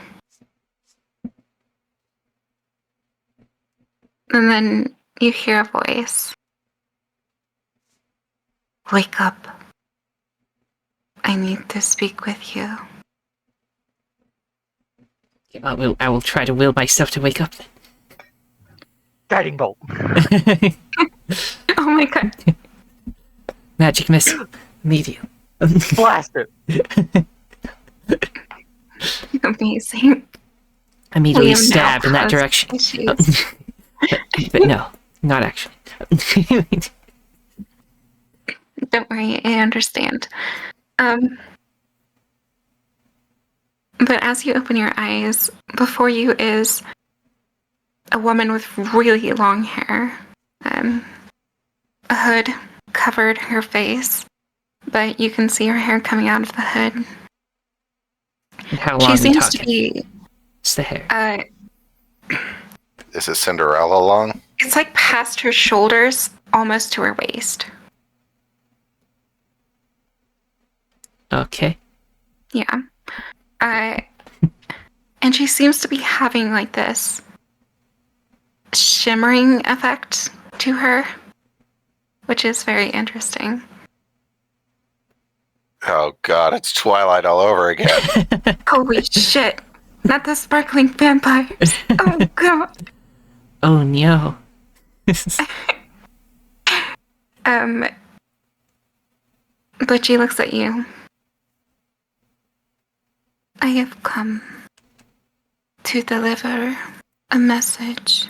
And then you hear a voice. Wake up. I need to speak with you. I will try to will myself to wake up then. Guiding bolt. Oh my god. Magic missile. Medium. Blast it! Amazing. Immediately We have now stab in that caused direction. issues. But no, not actually. Don't worry, I understand. But as you open your eyes, before you is a woman with really long hair. A hood covered her face, but you can see her hair coming out of the hood. And how She long we seems to talking? be. It's the hair. Is it Cinderella long? It's like past her shoulders, almost to her waist. Okay. Yeah. And she seems to be having like this shimmering effect to her, which is very interesting. Oh god, it's Twilight all over again. Holy shit! Not the sparkling vampires! Oh god! Oh no. But she looks at you. I have come to deliver a message.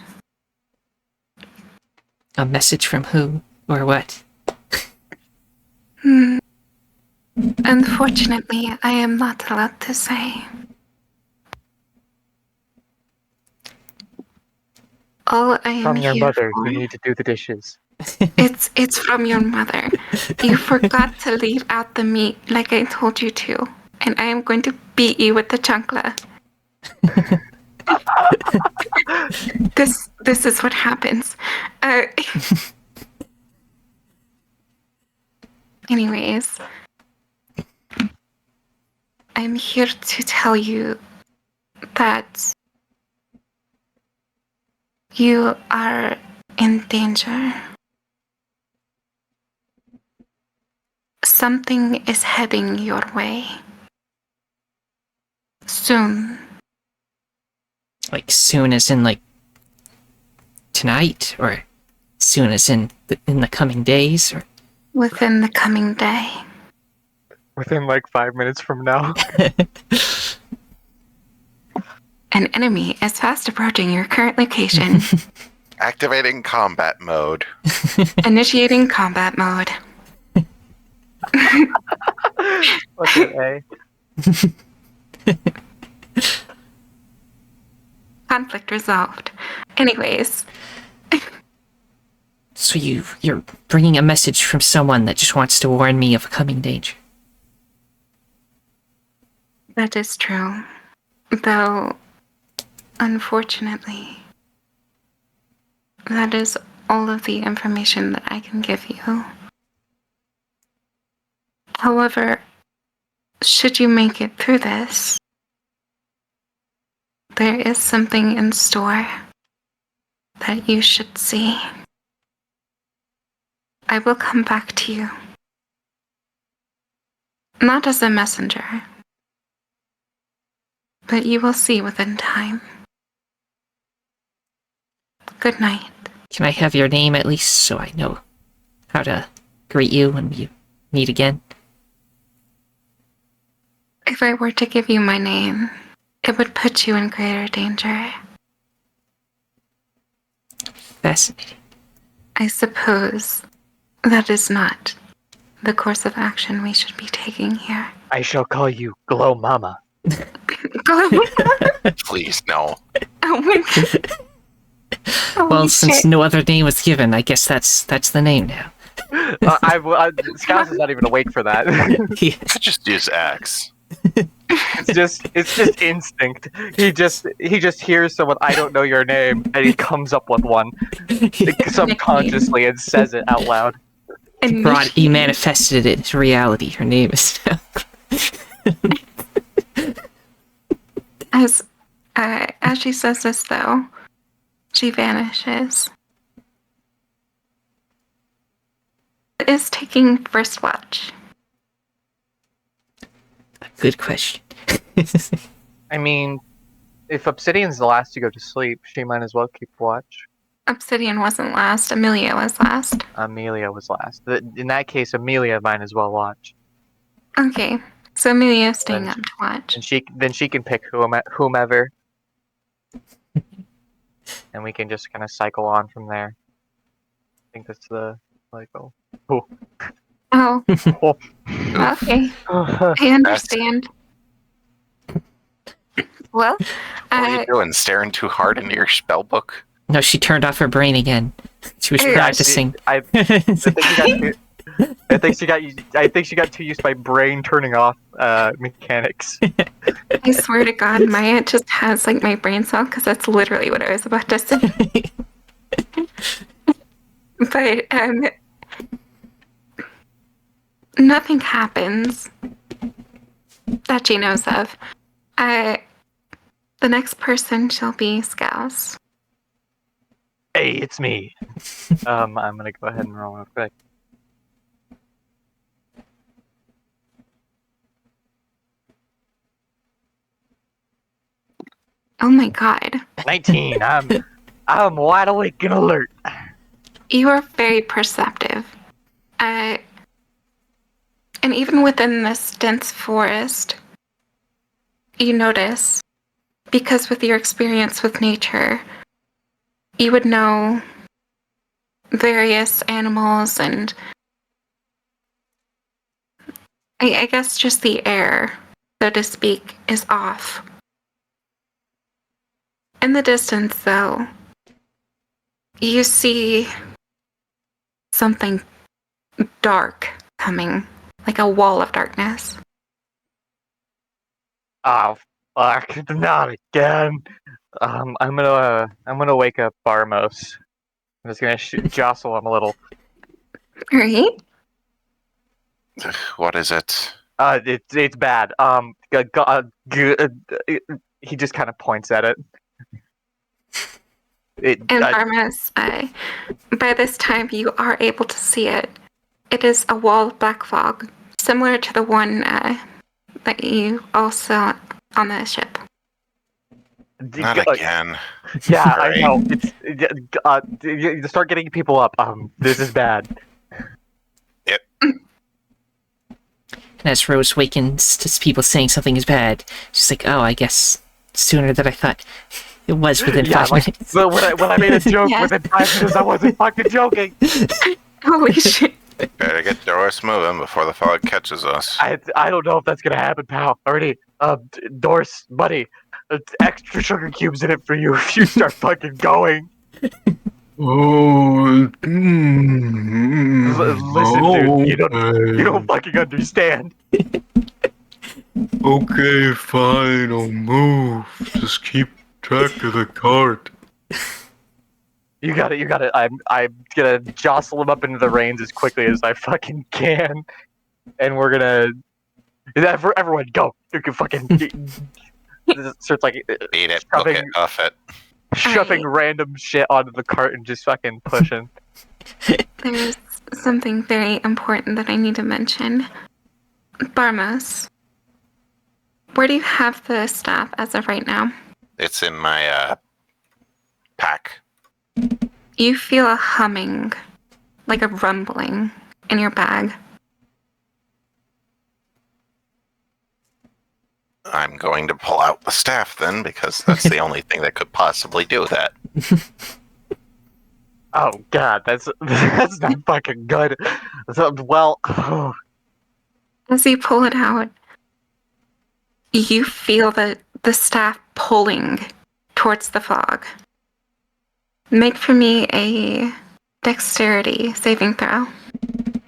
A message from who or what? Unfortunately, I am not allowed to say. All I am From your here mother, for, you need to do the dishes. it's from your mother. You forgot to leave out the meat like I told you to, and I am going to beat you with the chancla. This is what happens. Anyways, I'm here to tell you that you are in danger. Something is heading your way. Soon. Like soon as in like tonight, or soon as in the coming days, or Within the coming day. Within like 5 minutes from now. An enemy is fast approaching your current location. Activating combat mode. Initiating combat mode. What's it, A? Conflict resolved. Anyways, so you're bringing a message from someone that just wants to warn me of a coming danger. that is true. Though, unfortunately, that is all of the information that I can give you. However, should you make it through this, there is something in store that you should see. I will come back to you. Not as a messenger, but you will see within time. Good night. Can I have your name at least so I know how to greet you when we meet again? If I were to give you my name, it would put you in greater danger. Fascinating. I suppose that is not the course of action we should be taking here. I shall call you Glow Mama. Please, no. Oh my god. Holy Well, since shit. no other name was given, I guess that's the name now. Scouse is not even awake for that. Yeah. I just use X. it's just instinct. He just hears someone, I don't know your name, and he comes up with one subconsciously and says it out loud. He manifested it into reality. Her name is now. As she says this, though, she vanishes. Is taking first watch. Good question. I mean, if Obsidian's the last to go to sleep, she might as well keep watch. Obsidian wasn't last. Amelia was last. Amelia was last. In that case, Amelia might as well watch. Okay, so Amelia's staying Then- up to watch. And she can pick whomever. And we can just kind of cycle on from there. I think that's the cycle. Oh, Oh. okay. I understand. Well, What are you doing? Staring too hard into your spell book? No, she turned off her brain again. She was Yeah, practicing. I think she got too used by brain turning off mechanics. I swear to God, Maya just has like my brain cell because that's literally what I was about to say. But nothing happens that she knows of. The next person shall be Scouse. Hey, it's me. I'm gonna go ahead and roll real quick. Oh my God. 19. I'm wide awake and alert. You are very perceptive. And even within this dense forest, you notice, because with your experience with nature, you would know various animals and I guess just the air, so to speak, is off. In the distance, though, you see something dark coming, like a wall of darkness. Oh fuck! Not again. I'm gonna wake up Barmos. I'm just gonna jostle him a little. Right? What is it? It's bad. He just kind of points at it. And Armas, by this time you are able to see it. It is a wall of black fog, similar to the one that you all saw on the ship. Not again. Yeah, I Right. know. It's you start getting people up. This is bad. And as Rose wakens to people saying something is bad, she's like, "Oh, I guess sooner than I thought. It was within 5 minutes." So when I made a joke Yes. within 5 minutes, I wasn't fucking joking. Holy shit. Better get Doris moving before the fog catches us. I don't know if that's gonna happen, pal. Already, Doris, buddy, extra sugar cubes in it for you if you start fucking going. Oh, Listen, dude, you don't fucking understand. Okay, fine, I'll move. Just keep track of the cart. You got it. I'm gonna jostle him up into the reins as quickly as I fucking can, and we're gonna. Everyone, go! You can fucking. Starts like Beat it, book it, off it. shoving random shit onto the cart and just fucking pushing. There's something very important that I need to mention. Barmos, where do you have the staff as of right now? It's in my pack. You feel a humming, like a rumbling, in your bag. I'm going to pull out the staff then, because that's the only thing that could possibly do that. Oh god, that's not fucking good. Well, As you pull it out, you feel the staff pulling towards the fog. Make for me a dexterity saving throw. I'm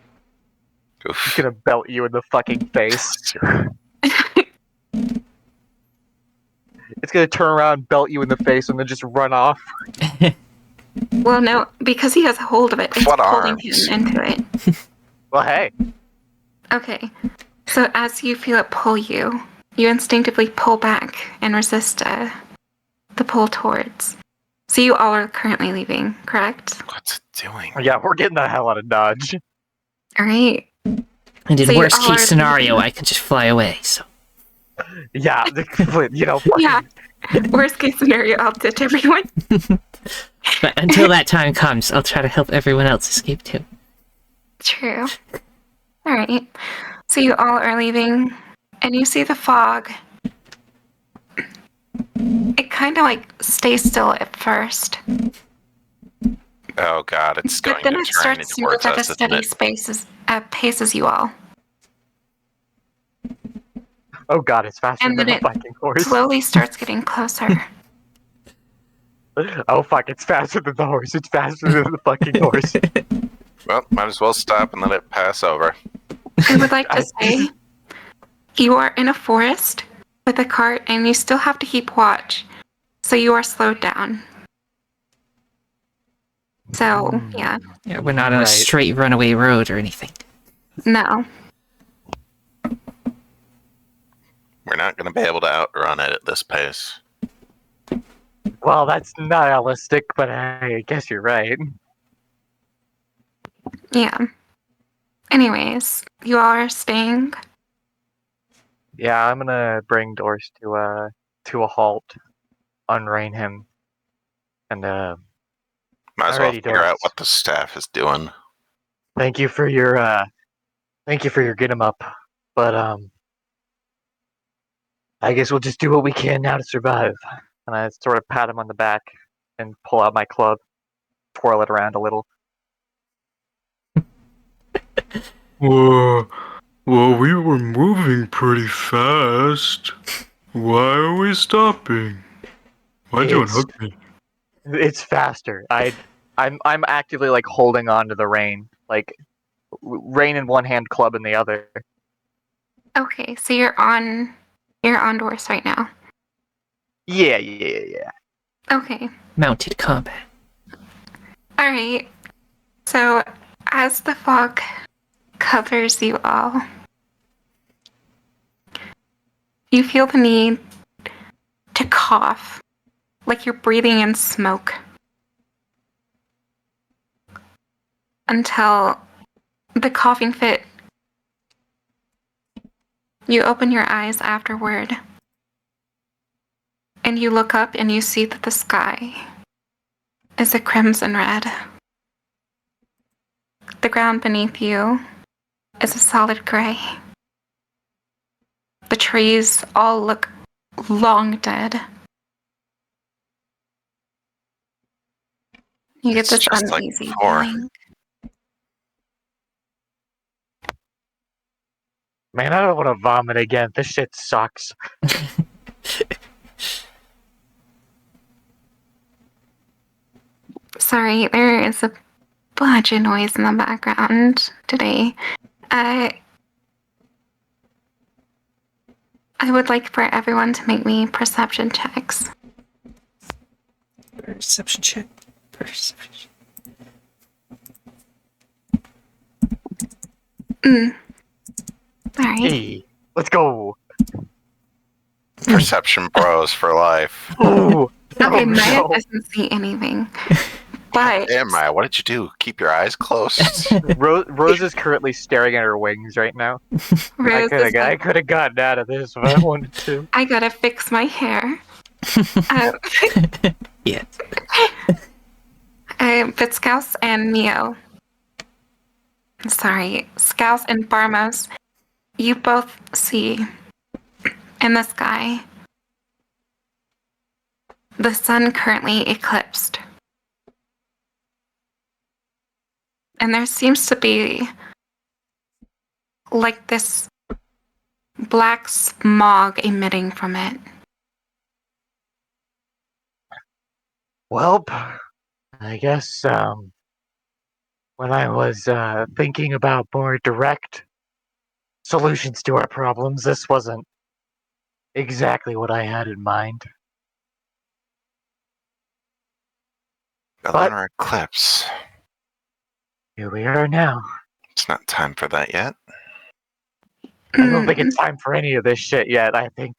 Oof. gonna belt you in the fucking face. It's gonna turn around, belt you in the face, and then just run off. Well, no, because he has a hold of it, it's What pulling arms? him into it. Well, hey. Okay, so as you feel it pull you, you instinctively pull back and resist the pull towards. So you all are currently leaving, correct? What's it doing? Yeah, we're getting the hell out of Dodge. All right. And in So you worst all are case scenario, leaving. I could just fly away. So Yeah, you know, fucking, Yeah. Worst case scenario, I'll ditch everyone. But until that time comes, I'll try to help everyone else escape too. True. Alright. So you all are leaving, and you see the fog. It kind of like stays still at first, Oh god, it's but going then to it turn starts to move towards at a us, isn't steady it? pace as you all. Oh god, it's faster And than then a it fucking horse. slowly starts getting closer. Oh fuck, it's faster than the horse. It's faster than the fucking horse. Well, might as well stop and let it pass over. I would like to say you are in a forest with a cart, and you still have to keep watch, so you are slowed down. So, yeah, Yeah, we're not on a Right. straight runaway road or anything. no. We're not going to be able to outrun it at this pace. Well, that's not realistic, but I guess you're right. Yeah. Anyways, you all are staying. Yeah, I'm gonna bring Doris to a halt, unrein him, and Might as well Alrighty, figure Doris. out what the staff is doing. thank you for your get him up. But I guess we'll just do what we can now to survive. And I sort of pat him on the back and pull out my club, twirl it around a little. Well, we were moving pretty fast. Why are we stopping? Why'd you It's- unhook me? It's faster. I'm actively like holding on to the rein, like rein in one hand, club in the other. Okay, so you're on Doris right now. Yeah. Okay. Mounted combat. Alright. So as the fog covers you all, you feel the need to cough, like you're breathing in smoke. Until the coughing fit, you open your eyes afterward, and you look up and you see that the sky is a crimson red. The ground beneath you is a solid gray. The trees all look long dead. You get It's this just like uneasy before. feeling. Man, I don't want to vomit again. This shit sucks. Sorry, there is a bunch of noise in the background today. I would like for everyone to make me perception checks. Perception check. Perception check. Alright. Hey, let's go. Perception bros for life. Ooh. Okay, Oh, Maya no. doesn't see anything. But Damn, Maya, what did you do? Keep your eyes closed? Rose is currently staring at her wings right now. Rose is I like, could have gotten out of this if I wanted to. I gotta fix my hair. Yeah. But Scouse and Neo. Sorry, Scouse and Barmos, you both see in the sky the sun currently eclipsed. And there seems to be like this black smog emitting from it. Well, I guess when I was thinking about more direct solutions to our problems, this wasn't exactly what I had in mind. The But- lunar eclipse. Here we are now. It's not time for that yet. I don't think it's time for any of this shit yet. I think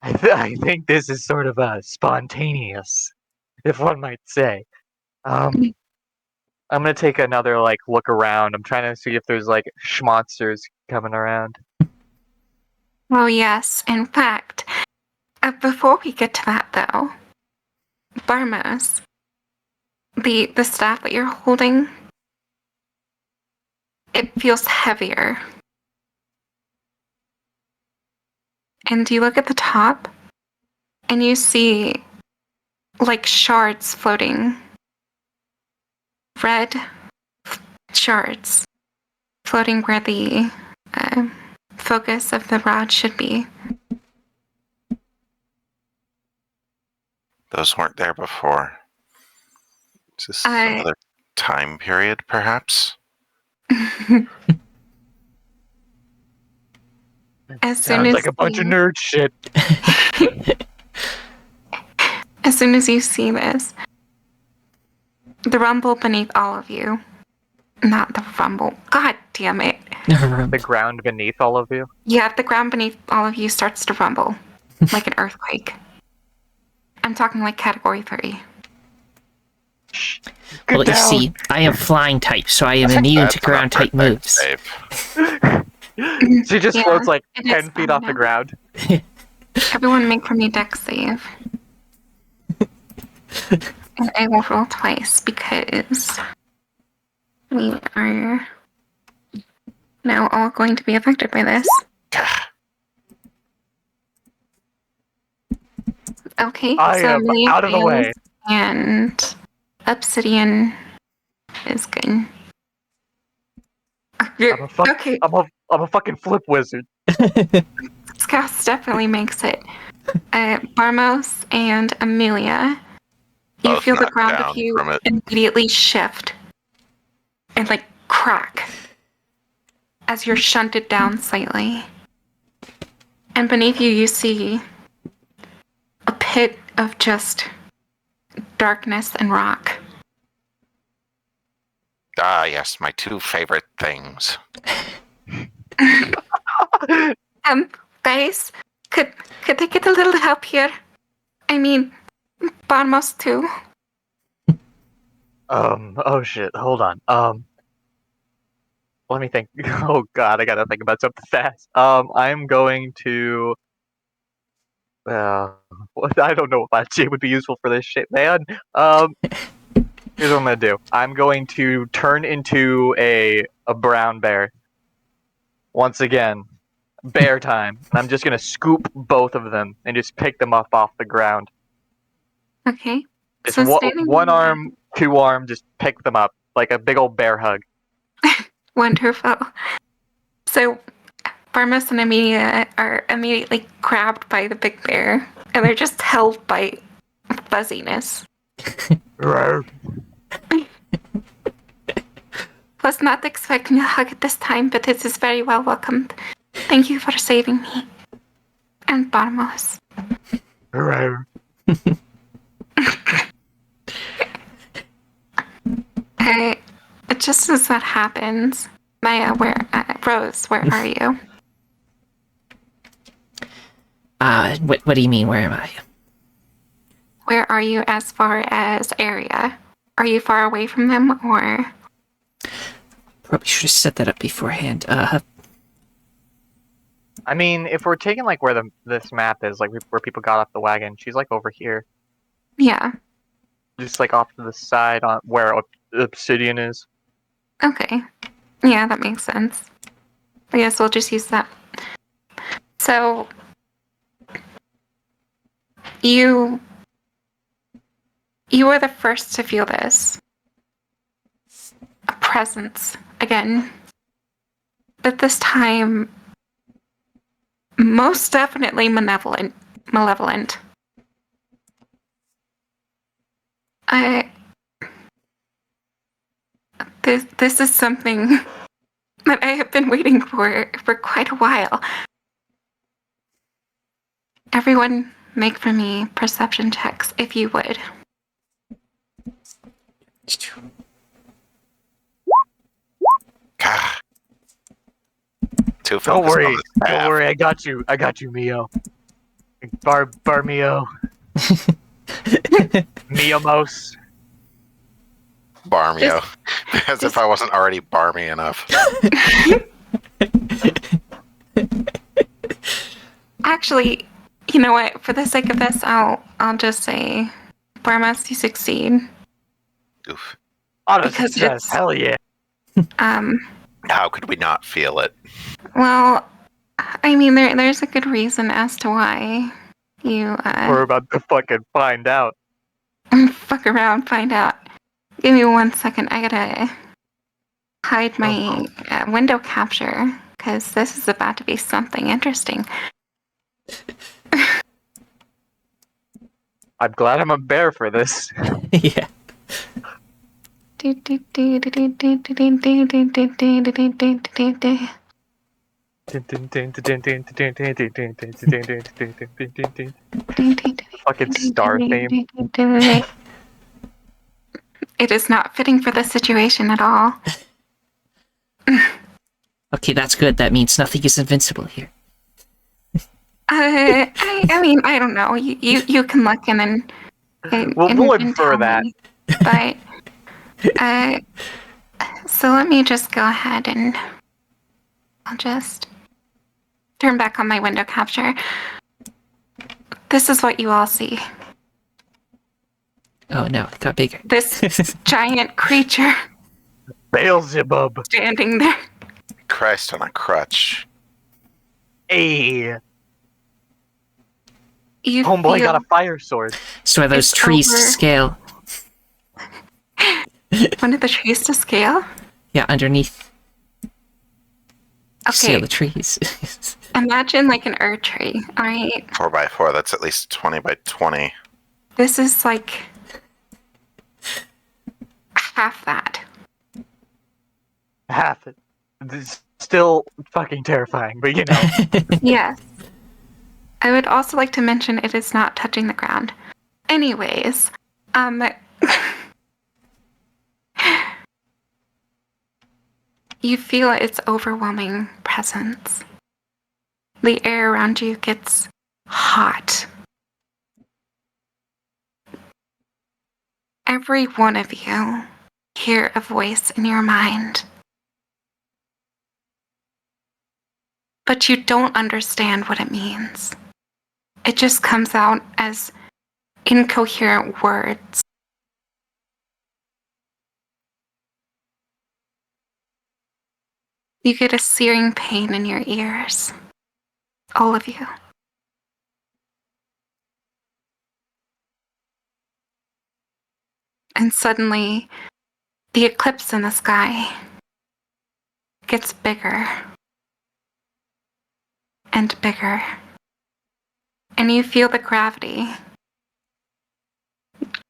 I think this is sort of spontaneous, if one might say. I'm gonna take another like look around. I'm trying to see if there's like schmonsters coming around. Oh, yes. In fact, Before we get to that, though, Barmos, the staff that you're holding, it feels heavier. And you look at the top, and you see, like, shards floating. Red shards floating where the focus of the rod should be. Those weren't there before. Is this another time period, perhaps? As soon Sounds as like a bunch of nerd shit. As soon as you see this, the rumble beneath all of you, not the rumble, god damn it. The ground beneath all of you. Yeah, the ground beneath all of you starts to rumble like an earthquake. I'm talking like category 3. Well, you see, I am flying type, so I am immune to ground type moves. She just Yeah, floats like it 10 is feet fine off now. the ground. Everyone make for me dex save. And I will roll twice because we are now all going to be affected by this. Okay, I so am Amelia out of the way. fails and Obsidian is good. Okay, I'm a fucking flip wizard. Scouse definitely makes it. Barmos and Amelia, you Both feel the knocked ground down of you from it. immediately shift and like crack as you're shunted down slightly. And beneath you, you see a pit of just darkness and rock. Ah, yes, my two favorite things. Guys, could they get a little help here? I mean, Barmos too. Oh shit, hold on. Let me think. Oh god, I gotta think about something fast. I'm going to. I don't know if Ajay would be useful for this shit, man. Here's what I'm gonna do. I'm going to turn into a brown bear. Once again, bear time. And I'm just gonna scoop both of them and just pick them up off the ground. Okay. Just So standing one there- arm, two arm, just pick them up like a big old bear hug. Wonderful. So, Barmos and Amelia are immediately grabbed by the big bear, and they're just held by fuzziness. Was not expecting a hug at this time, but it is very well welcomed. Thank you for saving me. And Barmos. Just as that happens, Maya, Rose, where are you? What do you mean, where am I? Where are you as far as area? Are you far away from them, or? Probably should have set that up beforehand. I mean, if we're taking like where this map is, like where people got off the wagon, she's like over here, Yeah. just like off to the side on where Obsidian is. Okay. Yeah, that makes sense. I guess we'll just use that. So, you were the first to feel this. A presence again. But this time, most definitely malevolent. This is something that I have been waiting for quite a while. Everyone, make for me perception checks, if you would. Ah. Too Don't focused worry, on the staff. don't worry. I got you, Mio. Barmio. Miomos. Barmio. As if I wasn't already barmy enough. Actually, You know what? For the sake of this, I'll just say, Barmas, you succeed. Oof. Auto Because success, it's- hell yeah. How could we not feel it? Well, I mean, there's a good reason as to why you We're about to fucking find out. fuck around, find out. Give me 1 second. I gotta hide my window capture because this is about to be something interesting. I'm glad I'm a bear for this. Yeah. Fucking star theme. It is not fitting for the situation at all. Okay, that's good. That means nothing is invincible here. I mean, I don't know. You can look and then. We'll and infer tell that. me. But, so let me just go ahead and I'll just turn back on my window capture. This is what you all see. Oh no, it got bigger. This giant creature Beelzebub. standing there. Christ on a crutch. Hey, You homeboy feel got a fire sword. So are those It's trees to over. scale? one of the trees to scale. Yeah, underneath. Okay, Scale the trees. imagine like an tree. All right, 4x4, that's at least 20 by 20. this is like half that. Half it. It's still fucking terrifying, but you know. Yes. I would also like to mention it is not touching the ground. Anyways, you feel its overwhelming presence. The air around you gets hot. Every one of you hear a voice in your mind. But you don't understand what it means. It just comes out as incoherent words. You get a searing pain in your ears. All of you. And suddenly, the eclipse in the sky gets bigger and bigger. And you feel the gravity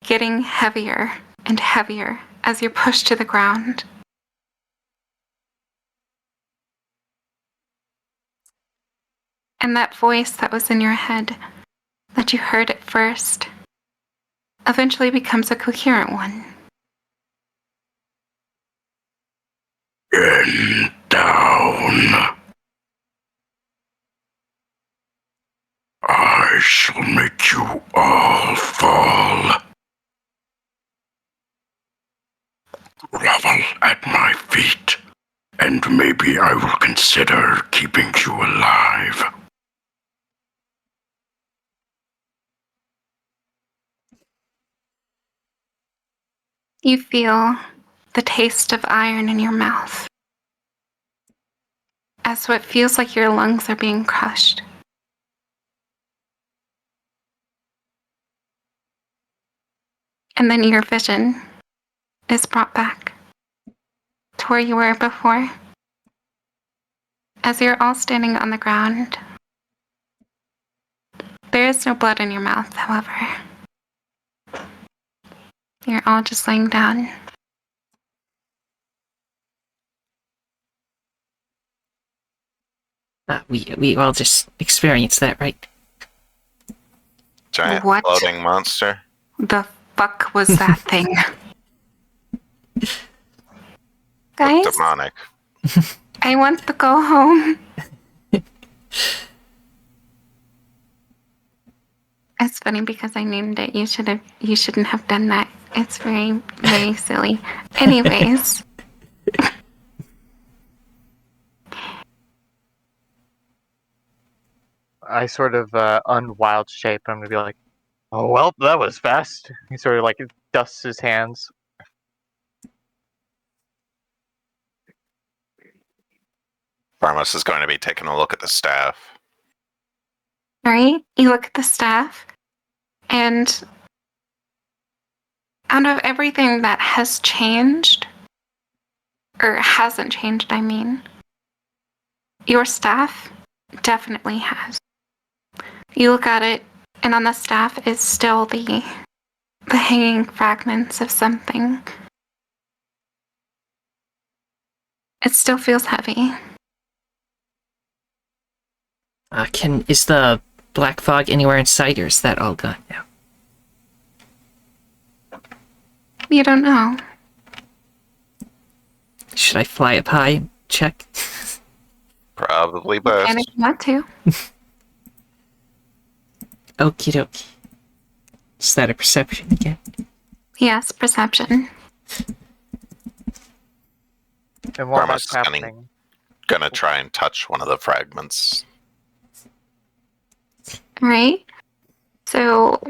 getting heavier and heavier as you're pushed to the ground. And that voice that was in your head, that you heard at first, eventually becomes a coherent one. And down. I shall make you all fall. Grovel at my feet, and maybe I will consider keeping you alive. You feel the taste of iron in your mouth as what feels like your lungs are being crushed. And then your vision is brought back to where you were before. As you're all standing on the ground, there is no blood in your mouth, however. You're all just laying down. We all just experienced that, right? Giant What? floating monster. The fuck was that thing? Guys, Demonic. I want to go home. It's funny because I named it. You shouldn't have done that. It's very, very silly. Anyways. I sort of unwild shape. I'm gonna be like, oh well, that was fast. He sort of like dusts his hands. Barmos is going to be taking a look at the staff. Right? You look at the staff, and out of everything that has changed, or hasn't changed, I mean, your staff definitely has. You look at it, and on the staff is still the hanging fragments of something. It still feels heavy. Is the black fog anywhere in sight, or is that all gone now? You don't know. Should I fly up high and check? Probably And best. if you want to. Okie dokie. Is that a perception again? Yes, perception. And while Barmos that's is gunning. happening, Gonna try and touch one of the fragments. Right? So,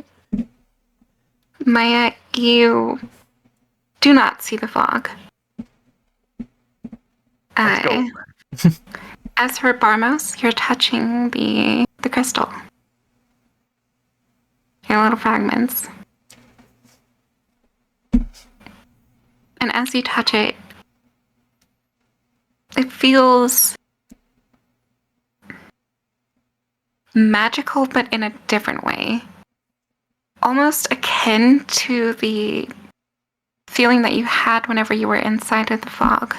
Maya, you do not see the fog. let's go. As for Barmos, you're touching the crystal. Your little fragments. And as you touch it, it feels magical, but in a different way. Almost akin to the feeling that you had whenever you were inside of the fog.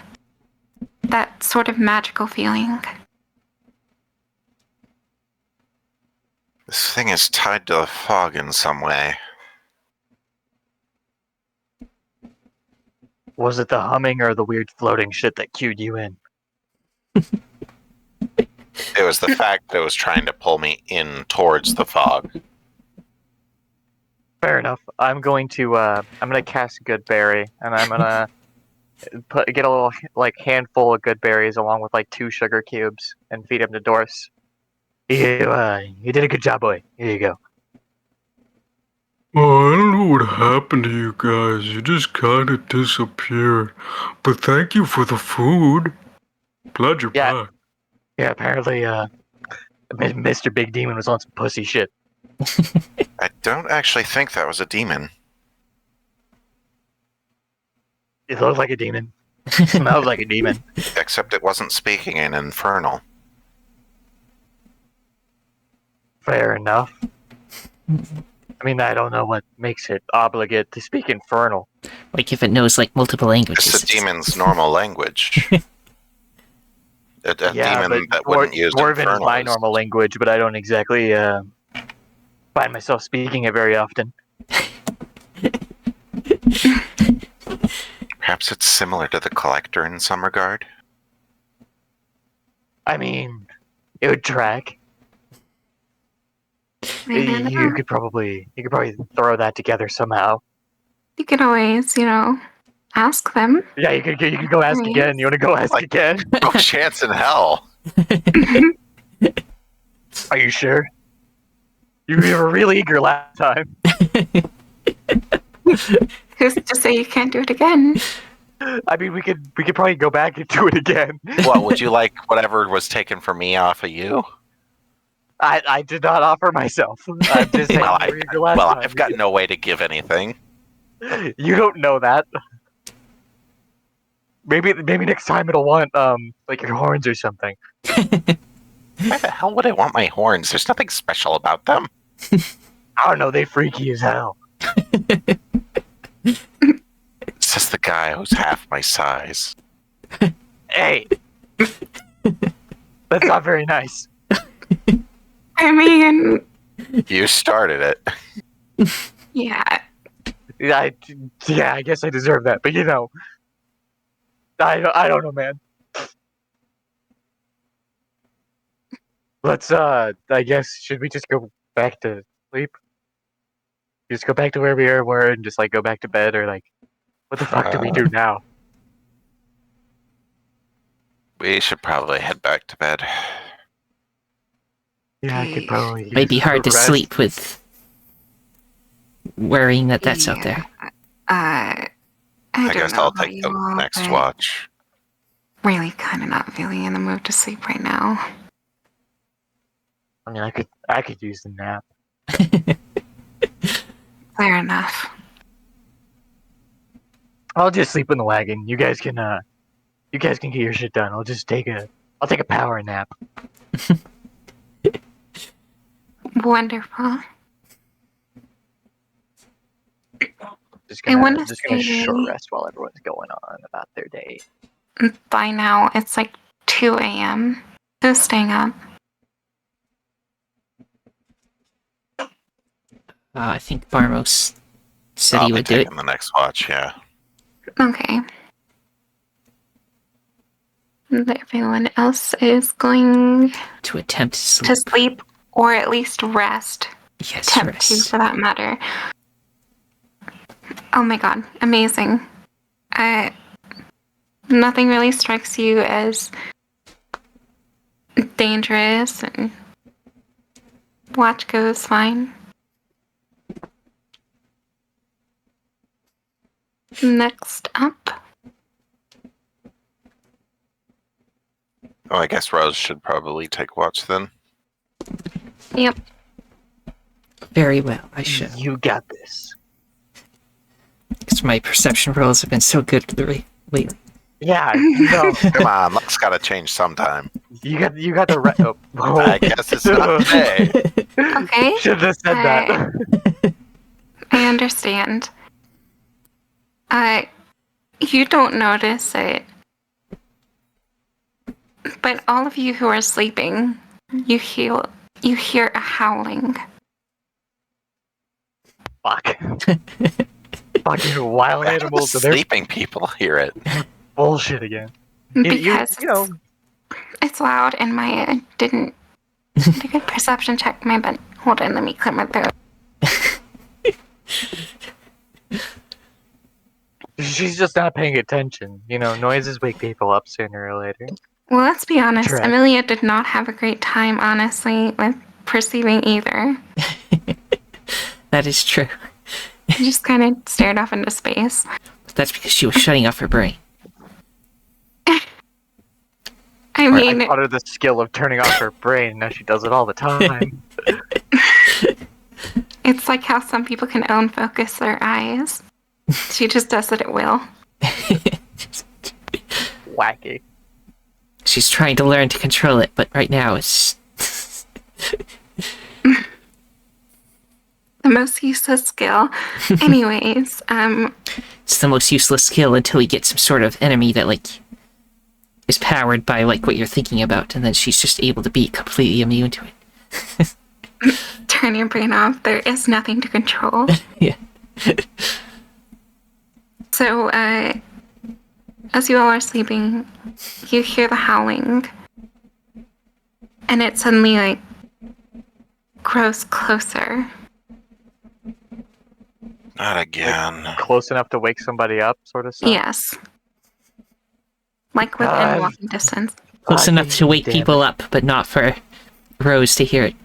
That sort of magical feeling. This thing is tied to the fog in some way. Was it the humming or the weird floating shit that cued you in? It was the fact that it was trying to pull me in towards the fog. Fair enough. I'm going to cast Good Berry, and I'm gonna get a little like handful of good berries along with like 2 sugar cubes and feed them to Doris. You did a good job, boy. Here you go. Oh, I don't know what happened to you guys. You just kind of disappeared. But thank you for the food. Glad you're Yeah. back. Yeah, apparently, Mr. Big Demon was on some pussy shit. I don't actually think that was a demon. It looked like a demon. Smelled like a demon. Except it wasn't speaking in Infernal. Fair enough. I mean, I don't know what makes it obligate to speak Infernal. Like if it knows like multiple languages. It's a demon's normal language. A demon that wouldn't use Dwarven Infernal is my is- normal language, but I don't exactly find myself speaking it very often. Perhaps it's similar to the Collector in some regard. I mean, it would track. I don't know. You could probably throw that together somehow. You could always, ask them. Yeah, you could go ask Right. again. You want to go ask again? No chance in hell. Are you sure? You were really eager last time. Who's to say you can't do it again? I mean, we could probably go back and do it again. What, would you like whatever was taken from me off of you? I did not offer myself. I'm just saying Well, you were eager last time. I've got no way to give anything. You don't know that. Maybe next time it'll want like your horns or something. Why the hell would I want my horns? There's nothing special about them. I don't know. They freaky as hell. Says the guy who's half my size. Hey, that's not very nice. I mean, You started it. yeah. I guess I deserve that. But I don't know, man. Let's I guess should we just go back to sleep? Just go back to where we were and just like go back to bed, or like what the fuck do we do now? We should probably head back to bed. Yeah, I could probably. Might be use hard to rest. sleep with worrying that that's out Yeah. there. I I don't guess know I'll about take you the all, next but watch. really kind of not feeling in the mood to sleep right now. I mean, I could use the nap. Fair enough. I'll just sleep in the wagon. You guys can get your shit done. I'll take a power nap. Wonderful. Just I gonna wanna just gonna say- short rest while everyone's going on about their day. By now, it's like 2 a.m. Who's staying up? I think Barmos said I'll he be would do it. taking the next watch, yeah. Okay. And everyone else is going To attempt to sleep. to sleep or at least rest. Yes, Attempt to, rest. for that matter. Oh my god, amazing. Nothing really strikes you as dangerous, and watch goes fine. Next up, Oh, I guess Rose should probably take watch then. yep, Very well, I shall. You got this. Because my perception rolls have been so good lately. Yeah, you know, Come on, luck's gotta change sometime. you got the oh. I guess it's not today. okay, Should have said that. I understand. You don't notice it, but all of you who are sleeping, you hear a howling. Fuck. Fucking wild animals. So they're Sleeping people hear it. bullshit again. Because You know, it's loud and my didn't take a perception check. My bed. Hold on, let me clear my throat. she's just not paying attention. You know, noises wake people up sooner or later. Well, let's be honest. Correct. Amelia did not have a great time, honestly, with perceiving either. That is true. She just kind of stared off into space. But that's because she was shutting off her brain. I mean, I taught her the skill of turning off her brain. Now she does it all the time. it's like how some people can own focus their eyes. She just does it at will. Wacky. She's trying to learn to control it, but right now it's... The most useless skill. Anyways, It's the most useless skill until we get some sort of enemy that, like, is powered by, like, what you're thinking about, and then she's just able to be completely immune to it. turn your brain off. There is nothing to control. Yeah. So, as you all are sleeping, you hear the howling, and it suddenly, like, grows closer. Not again. Close enough to wake somebody up, sort of stuff. Yes. Like within God. walking distance. Close enough to wake damn people it. up, but not for Rose to hear it.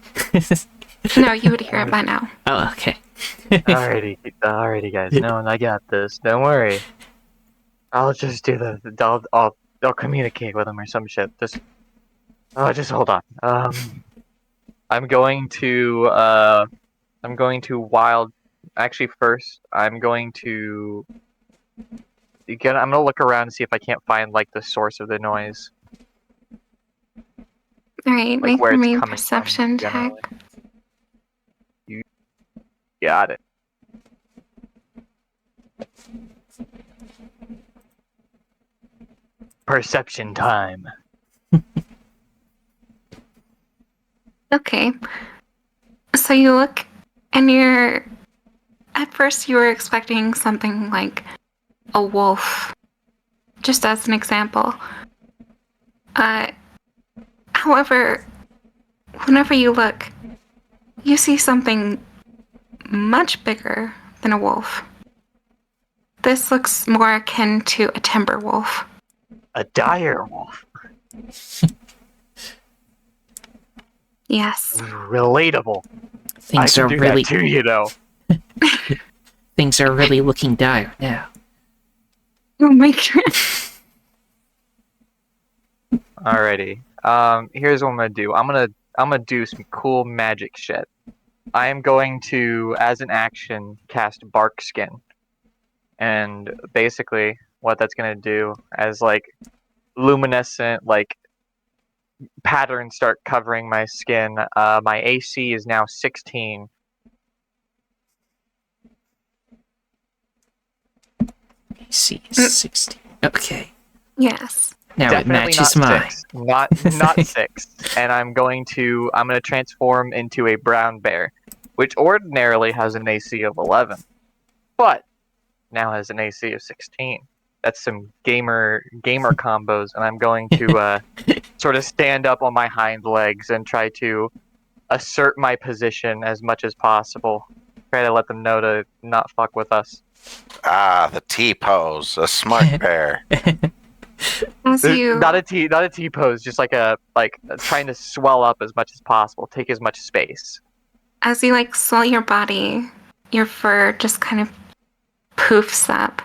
No, you would hear it by now. Oh, okay. Alrighty, guys. No, I got this. Don't worry. I'll just do I'll communicate with him or some shit. Just hold on. I'm going to wild. Actually, first, I'm gonna look around and see if I can't find like the source of the noise. Alright, Like make where for it's me a coming perception from, check. generally. You got it. Perception time. Okay. So you look, and at first you were expecting something like a wolf, just as an example. However, whenever you look, you see something much bigger than a wolf. This looks more akin to a timber wolf. A dire wolf. Yes. Relatable. I Things can are do really that too, you know. things are really looking dire now. Oh my god. Alrighty. Here's what I'm gonna do. I'm gonna do some cool magic shit. I am going to, as an action, cast Bark Skin. And basically, what that's gonna do, as like luminescent like patterns start covering my skin, my AC is now 16. AC 16. Okay. Yes. Now Definitely it not matches mine. 6. Not 6. And I'm gonna transform into a brown bear, which ordinarily has an AC of 11, but now has an AC of 16. That's some gamer combos, and I'm going to sort of stand up on my hind legs and try to assert my position as much as possible. Try to let them know to not fuck with us. Ah, the T pose, a smart bear. As you Not a T pose, just like trying to swell up as much as possible, take as much space. like swell your body, your fur just kind of poofs up.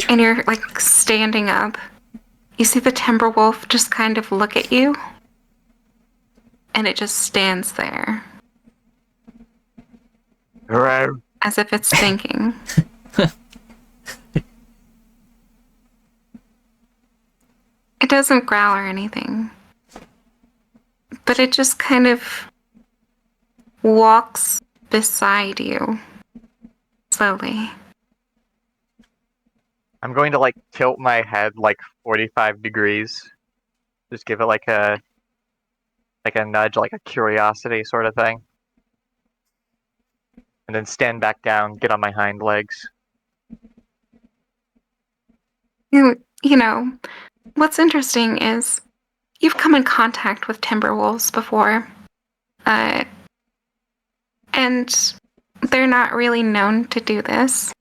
And you're like standing up. You see the timber wolf just kind of look at you. And it just stands there. As if it's thinking. It doesn't growl or anything. But it just kind of walks beside you. Slowly. I'm going to like tilt my head like 45 degrees. Just give it like a nudge, like a curiosity sort of thing. And then stand back down, get on my hind legs. You know, what's interesting is you've come in contact with timber wolves before. And they're not really known to do this.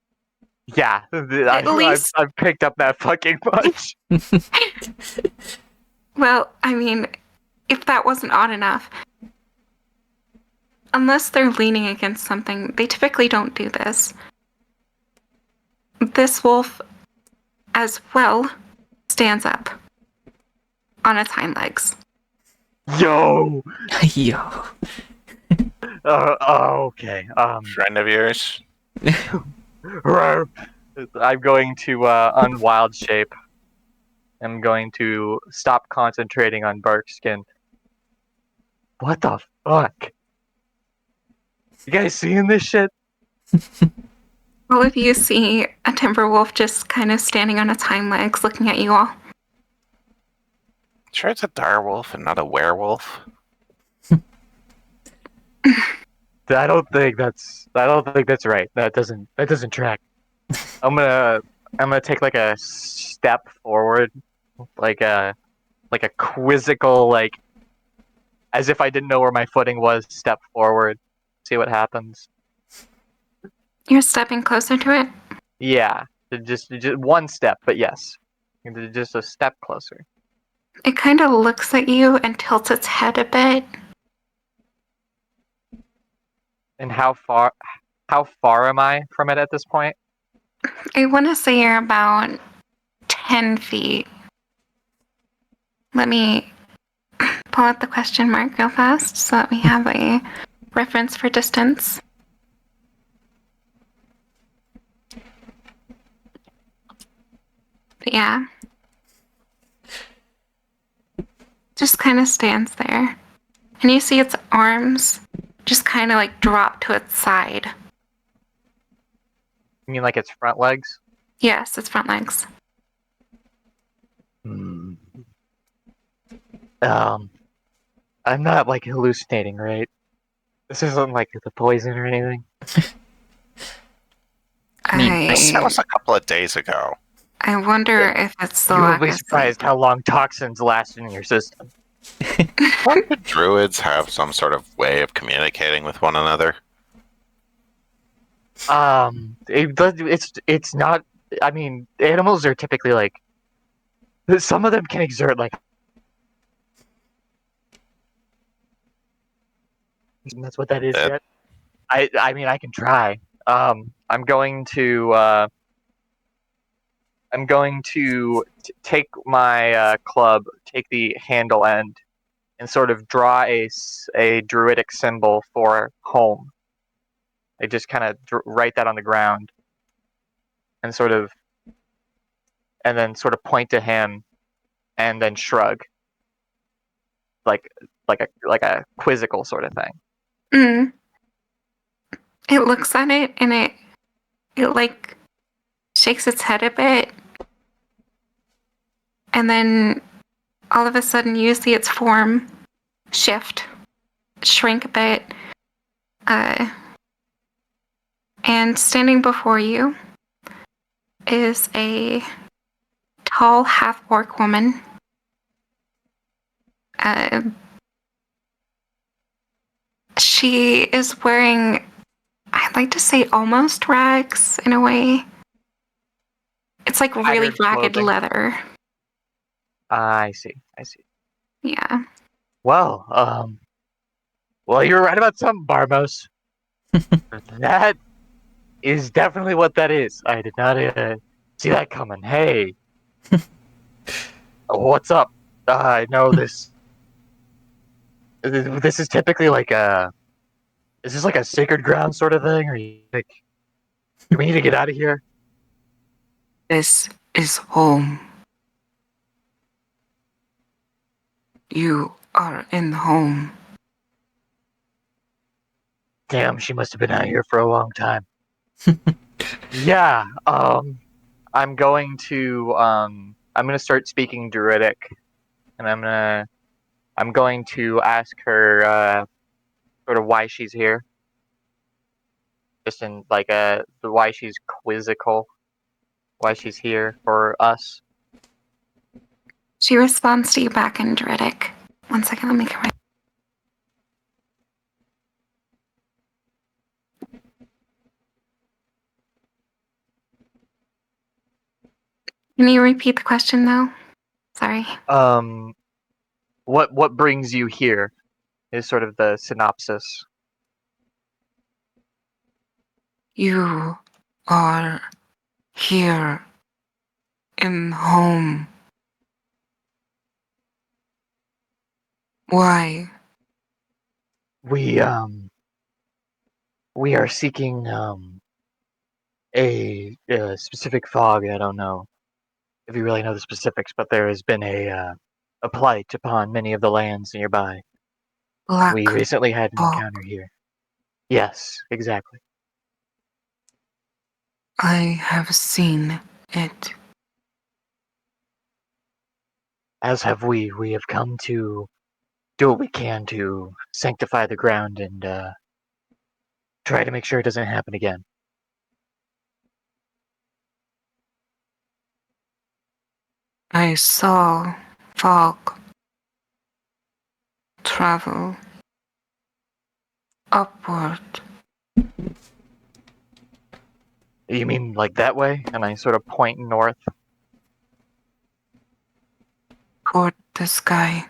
Yeah, I've picked up that fucking much. Well, I mean, if that wasn't odd enough, unless they're leaning against something, they typically don't do this. This wolf, as well, stands up on its hind legs. Yo. Yo. Okay. Friend of yours? I'm going to unwild shape. I'm going to stop concentrating on bark skin. What the fuck? You guys seeing this shit? All of you see a timber wolf just kind of standing on its hind legs looking at you all. Sure, it's a direwolf and not a werewolf. I don't think that's right. That doesn't track. I'm gonna take like a step forward, like a quizzical, like as if I didn't know where my footing was. Step forward, see what happens. You're stepping closer to it. Yeah, just one step, but yes, just a step closer. It kind of looks at you and tilts its head a bit. And how far am I from it at this point? I want to say you're about 10 feet. Let me pull up the question mark real fast so that we have a reference for distance. But yeah. Just kind of stands there. And you see its arms just kind of like drop to its side. You mean like its front legs? Yes, its front legs. I'm not like hallucinating, right? This isn't like the poison or anything. I mean, That was a couple of days ago. I wonder if it's the You will be Lacus. surprised how long toxins last in your system. Don't the druids have some sort of way of communicating with one another? It's not. I mean, animals are typically like. Some of them can exert like That's what that is. That- Yet. I mean, I can try. I'm going to take my club, take the handle end, and sort of draw a druidic symbol for home. I just kind of write that on the ground, and then sort of point to him, and then shrug, like a quizzical sort of thing. Mm. It looks at it and it like shakes its head a bit. And then all of a sudden you see its form shift, shrink a bit. And standing before you is a tall half-orc woman. She is wearing, I'd like to say, almost rags in a way. It's like really Tattered ragged clothing. leather. I see. Yeah. Well, you were right about something, Barmos. That is definitely what that is. I did not see that coming. Hey, what's up? I know this. This is typically like is this like a sacred ground sort of thing, or do we need to get out of here? This is home. You are in home. Damn, she must have been out here for a long time. Yeah. I'm going to start speaking Druidic, and I'm going to ask her sort of why she's here. Just in like why she's quizzical, why she's here for us. She responds to you back in Druidic. 1 second, let me get right. Can you repeat the question though? Sorry. What brings you here is sort of the synopsis. You are here in home. Why? We are seeking a specific fog. I don't know if you really know the specifics, but there has been a plight upon many of the lands nearby. Black We recently had an fog. encounter here. Yes, exactly. I have seen it. As have we. We have come to do what we can to sanctify the ground and try to make sure it doesn't happen again. I saw fog travel upward. You mean like that way? And I sort of point north. Toward the sky.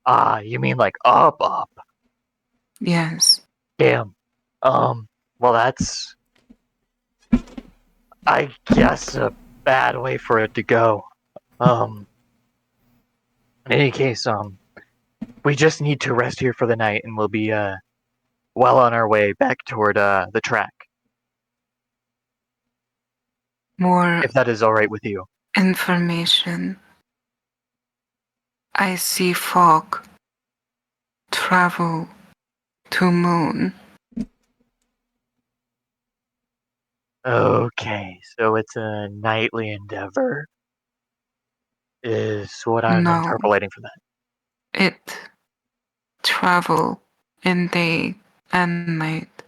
Ah, you mean like up? Yes. Damn. Well that's, I guess, a bad way for it to go. In any case, we just need to rest here for the night and we'll be, well on our way back toward, the track. More If that is alright with you. information. I see fog travel to moon. Okay, so it's a nightly endeavor, is what I'm No. interpolating from that. It travel in day and night.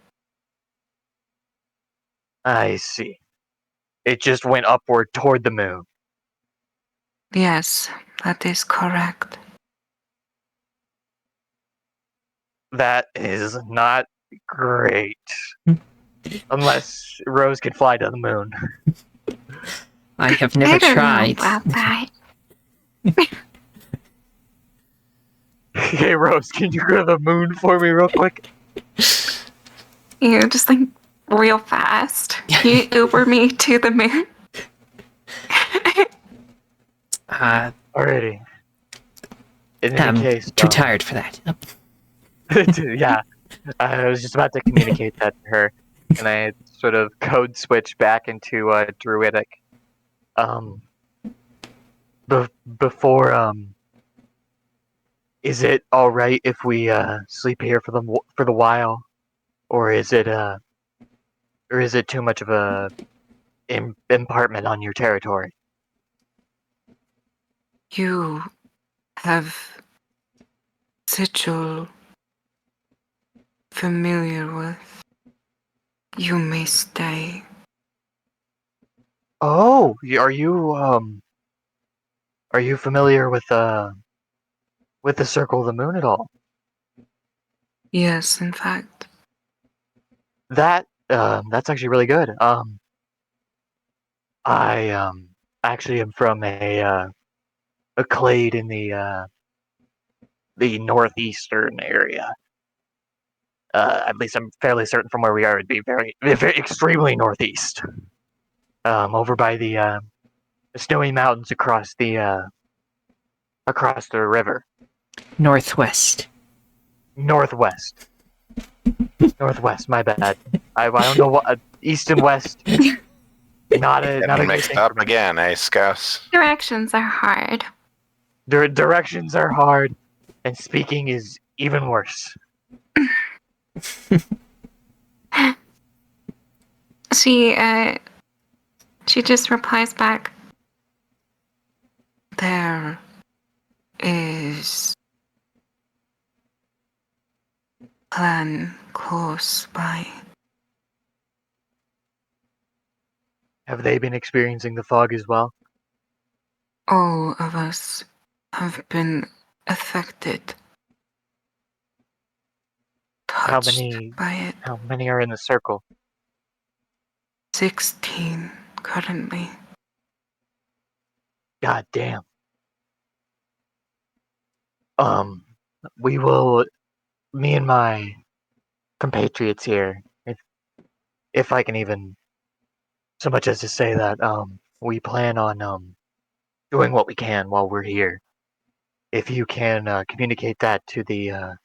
I see. It just went upward toward the moon. Yes, that is correct. That is not great. Unless Rose can fly to the moon. I have I never don't tried. know about that. Hey, Rose, can you go to the moon for me real quick? You just like real fast. You Uber me to the moon. Alrighty. In any I'm case, too tired for that. yeah, I was just about to communicate that to her, and I sort of code switch back into Druidic. Before is it all right if we sleep here for the while, or is it too much of a impartment on your territory? You have sigil familiar with. You may stay. Oh, are you familiar with the Circle of the Moon at all? Yes, in fact. That's actually really good. I actually am from a clade in the northeastern area. At least I'm fairly certain from where we are, it'd be very extremely northeast. Over by the snowy mountains across the river. Northwest. Northwest. Northwest. My bad. I don't know what east and west. Not a Getting good mixed thing up for me. again, eh, Scouse? Directions are hard. Directions are hard, and speaking is even worse. She just replies back. There is plan close by. Have they been experiencing the fog as well? All of us have been affected. How Touched many by it. how many are in the circle? 16 currently. God damn. We will, me and my compatriots here, if I can even so much as to say that, we plan on doing what we can while we're here. If you can communicate that to the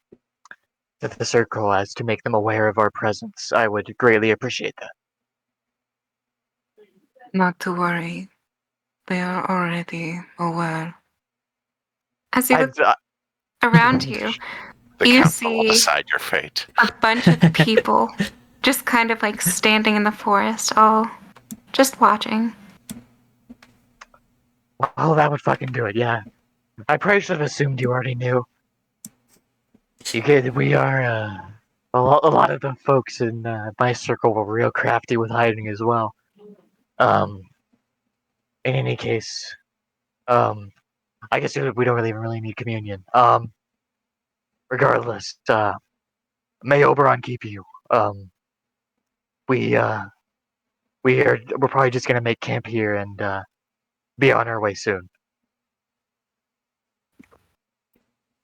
circle as to make them aware of our presence, I would greatly appreciate that. Not to worry. They are already aware. As you look I, around you, The You council will see- decide your fate. a bunch of people just kind of like standing in the forest, all just watching. well, that would fucking do it. Yeah, I probably should have assumed you already knew. We are a lot of the folks in my circle were real crafty with hiding as well. In any case, I guess we don't really need communion. Regardless, may Oberon keep you. We're probably just gonna make camp here and be on our way soon.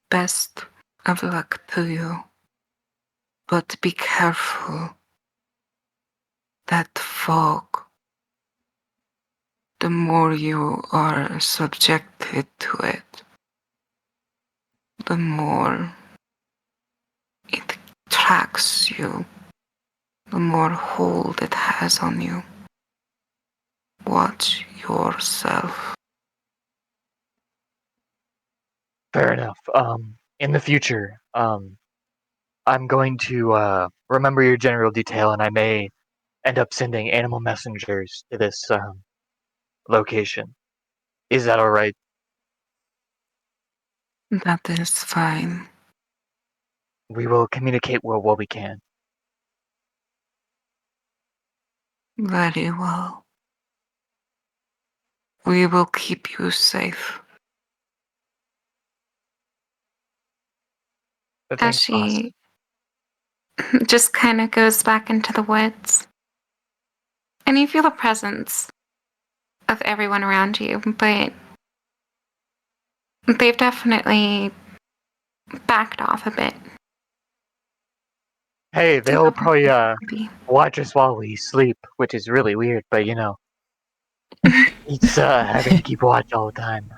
Best of luck to you. But be careful. That fog. The more you are subjected to it, the more it tracks you, the more hold it has on you. Watch yourself. Fair enough. In the future, I'm going to remember your general detail, and I may end up sending animal messengers to this location. Is that all right? That is fine. We will communicate what we can. Very well. We will keep you safe. But As thanks, boss. she just kind of goes back into the woods. And you feel the presence of everyone around you, but they've definitely backed off a bit. Hey, they'll probably Maybe. watch us while we sleep, which is really weird, but it's having to keep watch all the time.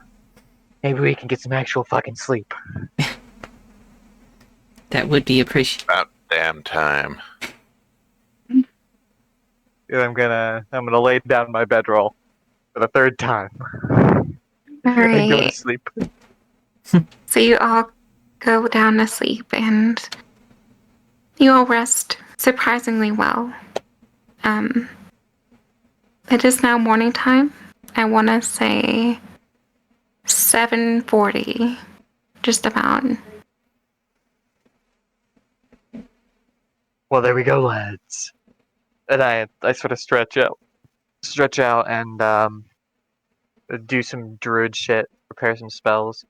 Maybe we can get some actual fucking sleep. That would be appreciated. About damn time. And I'm gonna lay down my bedroll for the third time All and go to right. sleep. So you all go down to sleep and you all rest surprisingly well. It is now morning time. I want to say 7:40, just about. Well, there we go, lads. And I sort of stretch out, and do some druid shit, prepare some spells,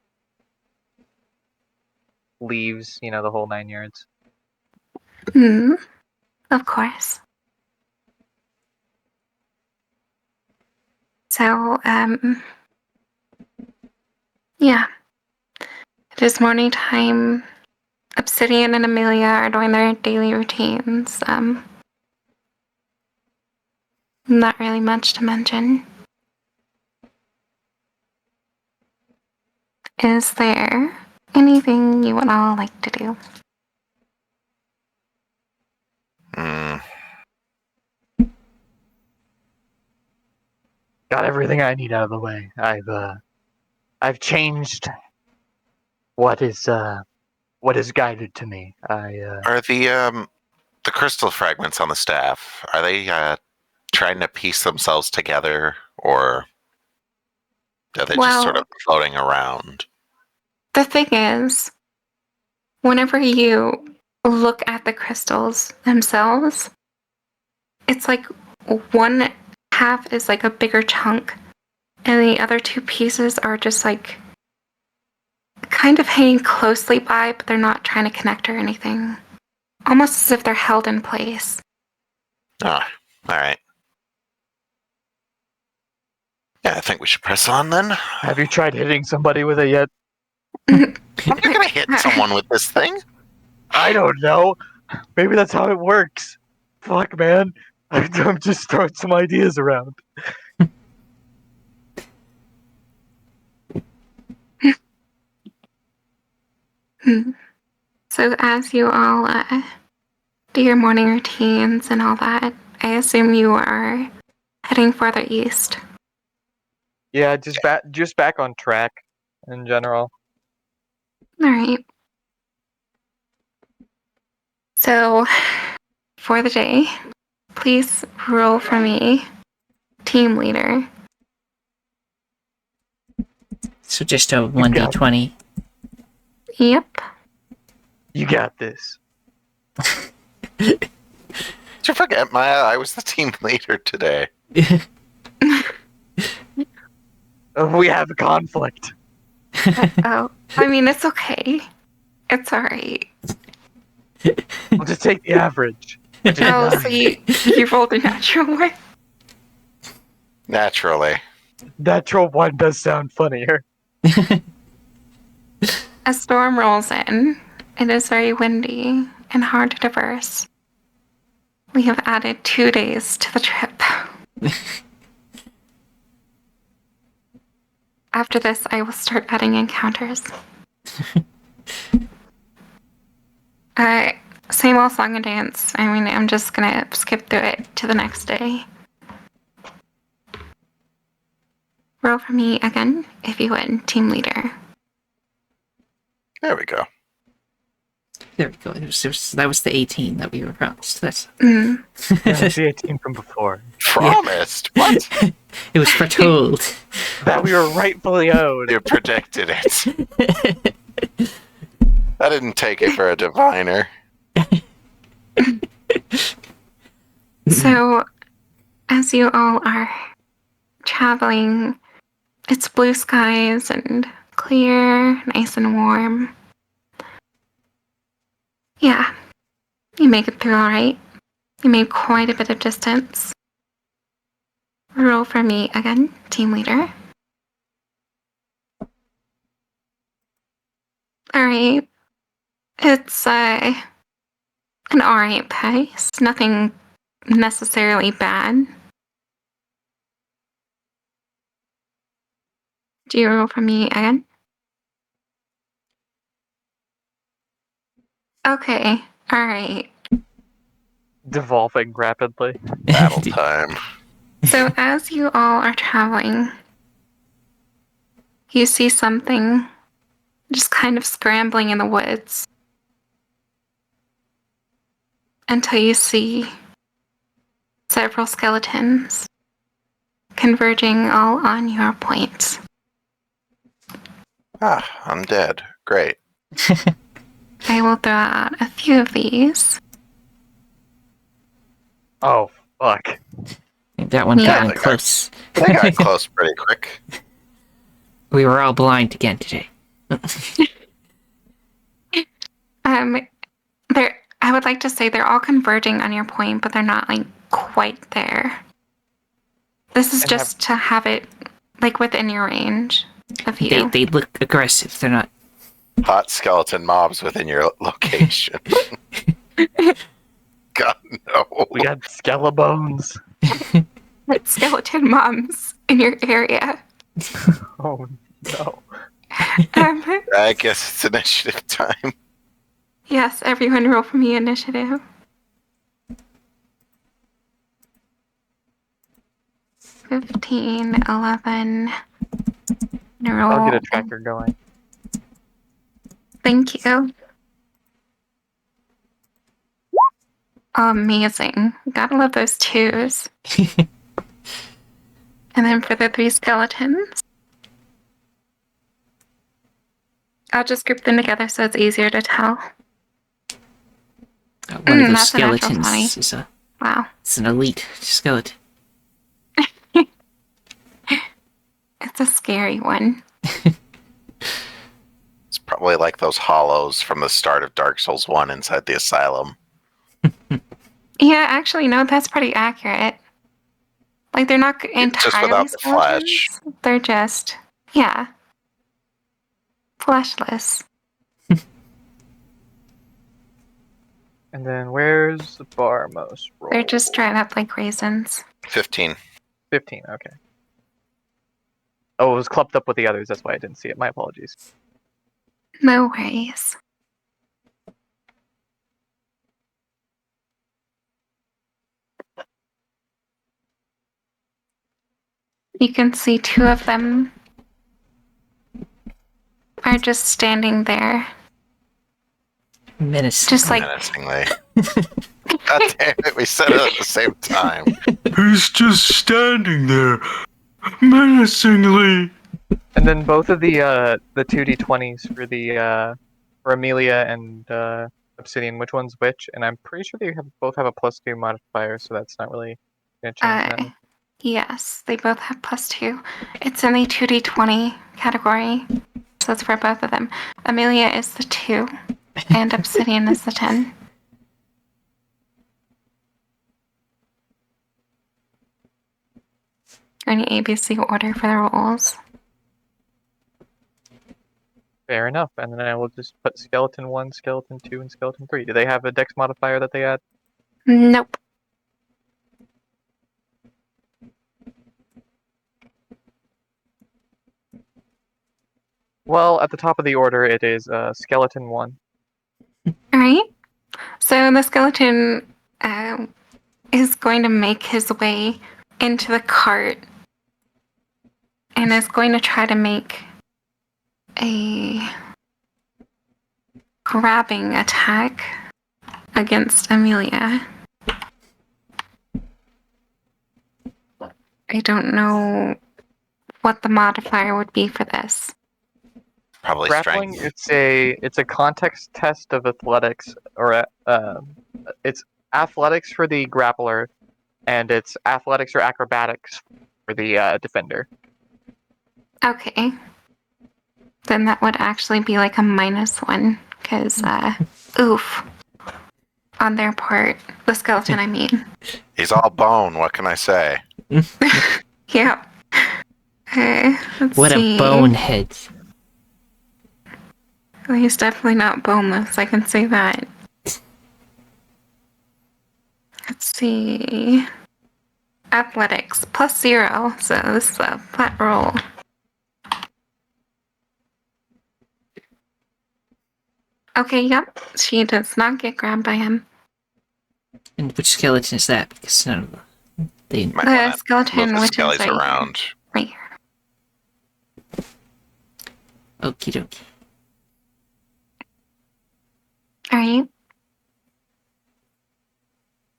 leaves, the whole 9 yards. Of course. So, yeah. It is morning time. Obsidian and Amelia are doing their daily routines. Not really much to mention. Is there anything you would all like to do? Hmm. Got everything I need out of the way. I've changed what is guided to me. Are the crystal fragments on the staff, are they trying to piece themselves together, or are they just sort Well- of floating around? The thing is, whenever you look at the crystals themselves, it's like one half is like a bigger chunk, and the other two pieces are just like kind of hanging closely by, but they're not trying to connect or anything. Almost as if they're held in place. Ah, all right. Yeah, I think we should press on then. Have you tried hitting somebody with it yet? I'm not gonna hit someone with this thing. I don't know. Maybe that's how it works. Fuck, man. I'm just throwing some ideas around. So as you all do your morning routines and all that, I assume you are heading further east. Yeah, just back on track in general. All right. So, for the day, please roll for me, team leader. So just a 1d20. Yep. You got this. Did you forget, Maya? I was the team leader today. We have a conflict. Oh, I mean, it's okay. It's alright. We'll just take the average. Which is Oh, so 9. you rolled a natural one? Naturally. Natural 1 does sound funnier. A storm rolls in. It is very windy and hard to traverse. We have added 2 days to the trip. After this, I will start adding encounters. Same old song and dance. I mean, I'm just gonna skip through it to the next day. Roll for me again, if you would, team leader. There we go. There we go. That was the 18 that we were promised. That's That's the 18 from before. Promised? What? it was foretold. That we were rightfully owed. You predicted it. I didn't take it for a diviner. So, as you all are traveling, it's blue skies and clear, nice and warm. Yeah, you make it through alright. You made quite a bit of distance. Roll for me again, team leader. Alright, It's an alright pace. Nothing necessarily bad. Do you roll for me again? Okay. Alright. Devolving rapidly. Battle time. So as you all are traveling, you see something just kind of scrambling in the woods until you see several skeletons converging all on your point. Ah, I'm dead. Great. I will throw out a few of these. Oh, fuck. I think that one Yeah. got in close. They got close pretty quick. We were all blind again today. I would like to say they're all converging on your point, but they're not like quite there. This is And just to have it like within your range of you. They look aggressive. They're not. Hot skeleton mobs within your location. God, no. We got skeleton-bones. Skeleton moms in your area. Oh, no. I guess it's initiative time. Yes, everyone roll for me initiative. 15, 11. Roll. I'll get a tracker going. Thank you. Amazing. Gotta love those twos. And then for the 3 skeletons, I'll just group them together so it's easier to tell. One of those that's a natural skeletons 20. is Wow. it's an elite skeleton. It's a scary one. It's probably like those hollows from the start of Dark Souls 1 inside the asylum. Yeah, actually, no, that's pretty accurate. Like, they're not entirely without the flesh. skeletons. They're just, yeah, fleshless. And then where's the barmost roll? They're just dried up like raisins. 15. 15, okay. Oh, it was clumped up with the others, that's why I didn't see it. My apologies. No worries. You can see 2 of them are just standing there. Menacing. Just like, Menacingly. God damn it, we said it at the same time. He's just standing there, menacingly. And then both of the 2d20s for the for Amelia and Obsidian, which one's which? And I'm pretty sure they both have a +2 modifier, so that's not really gonna change that. yes, they both have +2. It's in the 2d20 category, so it's for both of them. Amelia is the 2, and Obsidian is the 10. Any ABC order for the rolls? Fair enough. And then I will just put skeleton 1, skeleton 2, and skeleton 3. Do they have a dex modifier that they add? Nope. Well, at the top of the order, it is skeleton 1. Alright. So the skeleton is going to make his way into the cart and is going to try to make a grabbing attack against Amelia. I don't know what the modifier would be for this. Probably Grappling, strength. it's a context test of athletics, or it's athletics for the grappler, and it's athletics or acrobatics for the defender. Okay. Then that would actually be like a -1, because, oof. On their part. The skeleton, I mean. He's all bone, what can I say? Yeah. Let's What see. a bonehead. Well, he's definitely not boneless, I can say that. Let's see. Athletics, +0, so this is a flat roll. Okay, yep, she does not get grabbed by him. And which skeleton is that? Because none of them. They, Might The want to skeleton, move the which is skellies right here. around. Right here. okie dokie. Alright.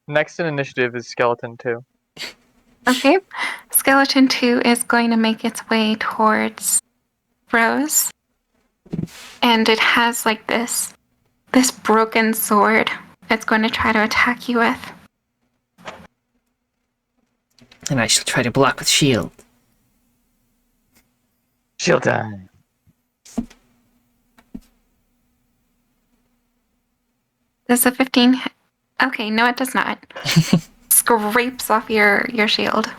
Next in initiative is Skeleton 2. Okay. Skeleton 2 is going to make its way towards Rose. And it has like this broken sword it's going to try to attack you with. And I shall try to block with shield. Shield time. Does a 15 hit? Okay, no it does not. Scrapes off your shield.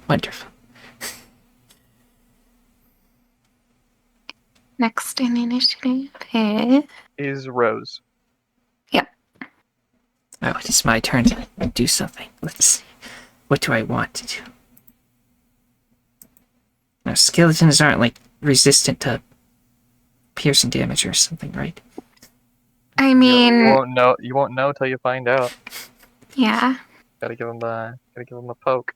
Wonderful. Next in initiative Is Rose. Oh, it is my turn to do something. Let's see. What do I want to do? Now, skeletons aren't, like, resistant to piercing damage or something, right? I mean, You won't know till you find out. yeah. Gotta give him a poke.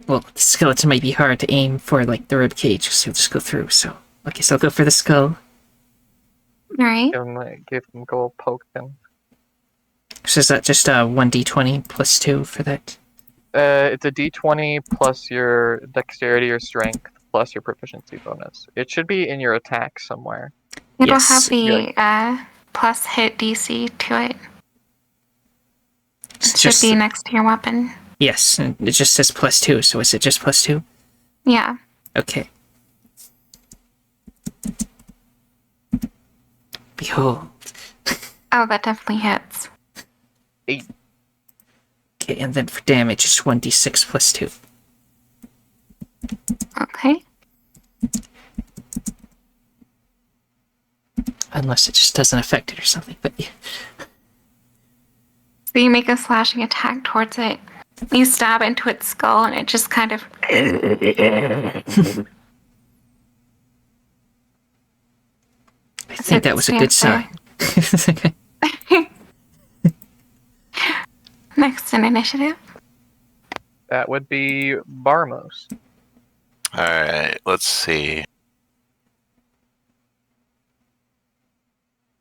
Well, the skeleton might be hard to aim for, like, the rib cage, so he'll just go through, so... Okay, so I'll go for the skull. Alright. Give him a go poke him. So is that just 1d20 plus 2 for that? It's a d20 plus your dexterity or strength plus your proficiency bonus. It should be in your attack somewhere. It'll Yes. have the plus hit DC to it. It It's should just, be next to your weapon. yes, and it just says plus 2, so is it just plus 2? Yeah. Okay. Behold. Oh, that definitely hits. Okay, and then for damage, it's 1d6 plus 2. Okay. Unless it just doesn't affect it or something, but yeah. So you make a slashing attack towards it. You stab into its skull and it just kind of... I think that was a good sign. Next in initiative. That would be Barmos. Alright, let's see.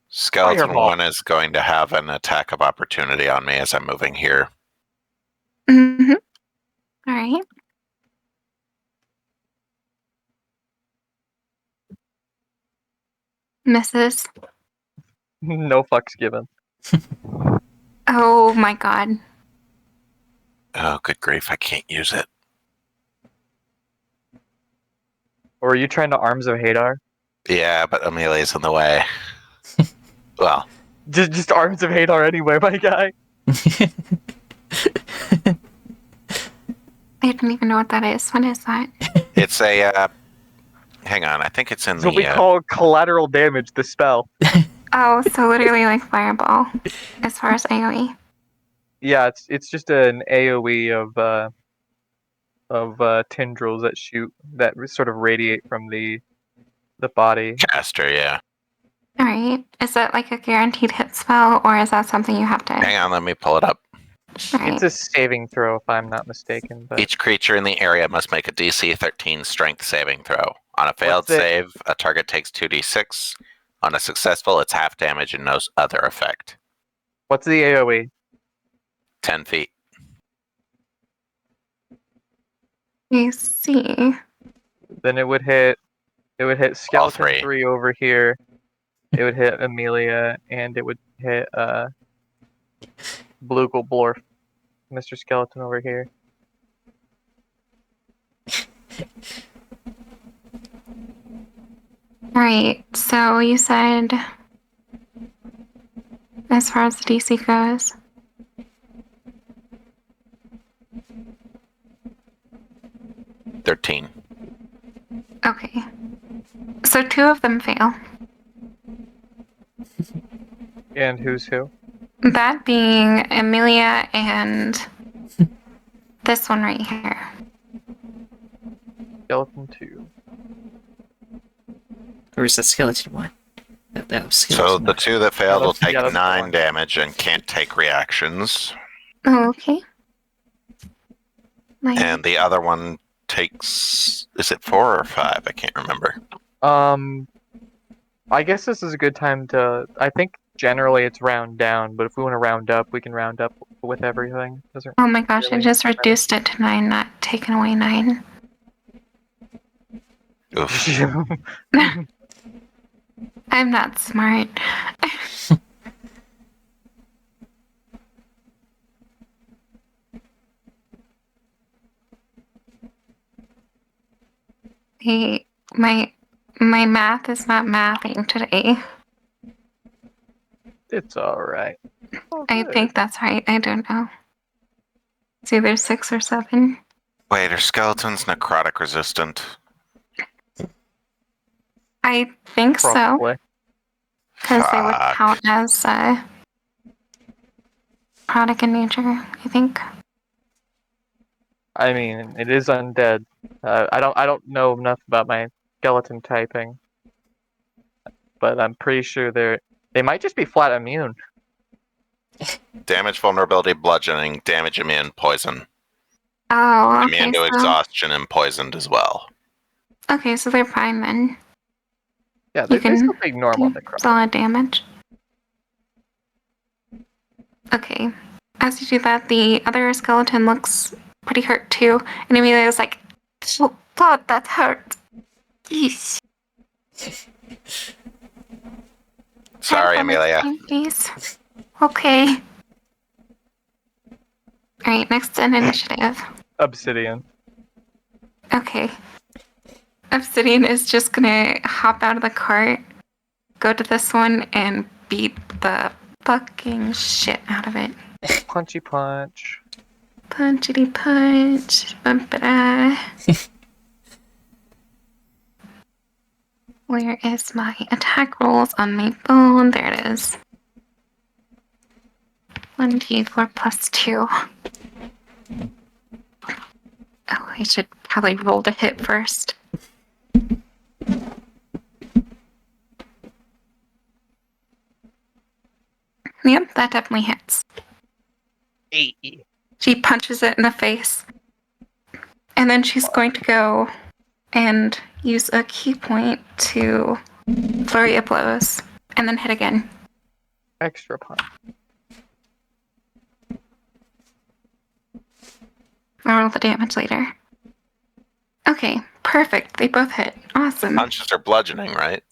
Skeleton Fireball. 1 is going to have an attack of opportunity on me as I'm moving here. Mm-hmm. Alright. Misses. No fucks given. Oh my god. Oh, good grief, I can't use it. Or are you trying to Arms of Hadar? Yeah, but Amelia's in the way. Well, Just Arms of Hadar anyway, my guy. I don't even know what that is. What is that? it's a, hang on, I think it's in It's what we the, call collateral damage, the spell. Oh, so literally like fireball, as far as AoE. Yeah, it's just an AoE of tendrils that shoot, that sort of radiate from the body. caster, yeah. Alright. Is that like a guaranteed hit spell, or is that something you have to... Hang on, let me pull it up. Alright. It's a saving throw, if I'm not mistaken. But Each creature in the area must make a DC 13 strength saving throw. On a failed What's it? save, a target takes 2d6. On a successful, it's half damage and no other effect. what's the AoE? 10 feet. You see. Then it would hit Skeleton three. 3 over here. It would hit Amelia, and it would hit Blorf, Mr. Skeleton over here. Alright, so you said... As far as the DC goes... $13. Okay. So 2 of them fail. And who's who? That being Amelia and this one right here. Skeleton 2. Or is that skeleton one? That was So skeleton the one. 2 that failed will take that's 9 one. damage and can't take reactions. Oh, okay. And the other one takes... Is it 4 or 5? I can't remember. I guess this is a good time to. I think generally it's round down, but if we want to round up, we can round up with everything. Doesn't Oh my gosh, I really just matter. reduced it to 9, not taken away 9. Oof. I'm not smart. Hey, my math is not mathing today. It's alright. I think that's right. I don't know. It's either 6 or 7. Wait, are skeletons necrotic resistant? I think so, Probably. because they would Fuck. count as product in nature, I think. I mean, it is undead. I don't know enough about my skeleton typing, but I'm pretty sure they might just be flat immune. Damage, vulnerability, bludgeoning, damage, immune, poison. Oh, okay. Immune to So, exhaustion and poisoned as well. okay, so they're fine then. Yeah, You they can still take normal do necrotic. solid damage. Okay. As you do that, the other skeleton looks pretty hurt too, and Amelia's like, "Oh God, that hurt." Yeesh. Sorry, Hand on the Amelia. screen, please. Okay. Alright, next in initiative. Obsidian. Okay. Obsidian is just gonna hop out of the cart, go to this one, and beat the fucking shit out of it. Punchy punch. Punchity punch. Bum-ba-da. Where is my attack rolls on my phone? There it is. 1d4 plus 2. Oh, I should probably roll to hit first. Yep, that definitely hits. 8. She punches it in the face. And then she's going to go and use a key point to flurry of blows. And then hit again. Extra punch. I'll roll the damage later. Okay, perfect. They both hit. Awesome. Punches are bludgeoning, right?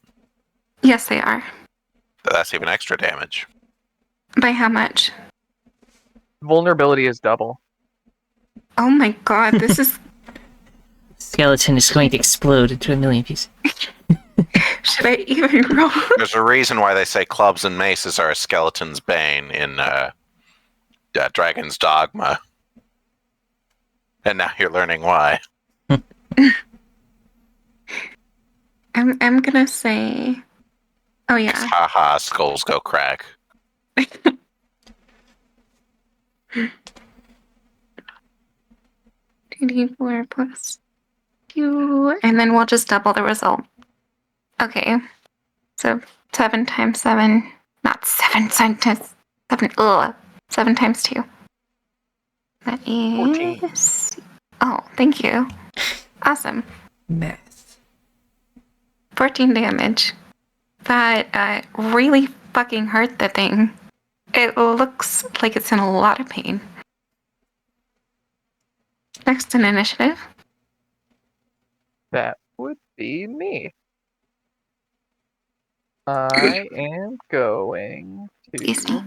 Yes, they are. That's even extra damage. By how much? Vulnerability is double. Oh my god, this is... Skeleton is going to explode into a million pieces. Should I even roll? There's a reason why they say clubs and maces are a skeleton's bane in Dragon's Dogma. And now you're learning why. I'm gonna say... Oh yeah. Haha, skulls go crack. 2d4 plus 2, and then we'll just double the result. Okay, so 7 times 7, not 7 times 7, 7 times 2. That is... Oh, thank you. Awesome. Math. 14 damage. That really fucking hurt the thing. It looks like it's in a lot of pain. Next in initiative. That would be me. I am going Excuse me. to.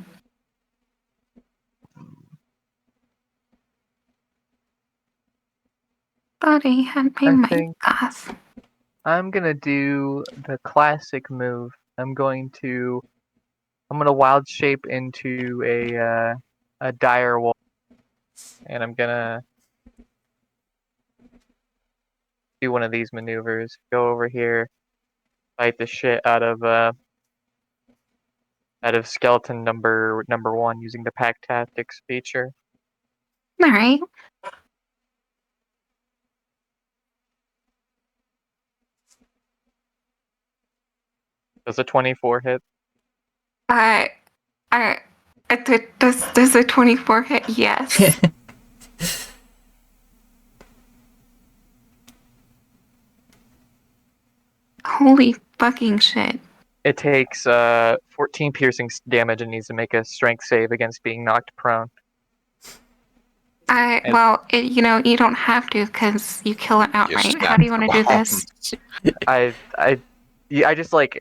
Thought I had my I mic think- off. I'm gonna do the classic move. I'm gonna wild shape into a dire wolf, and I'm gonna do one of these maneuvers. Go over here, fight the shit out of skeleton number 1 using the pack tactics feature. All right. Does a 24 hit? Does a 24 hit? Yes. Holy fucking shit. It takes 14 piercing damage and needs to make a strength save against being knocked prone. Well, you don't have to because you kill it outright. How do you want to do this? I just like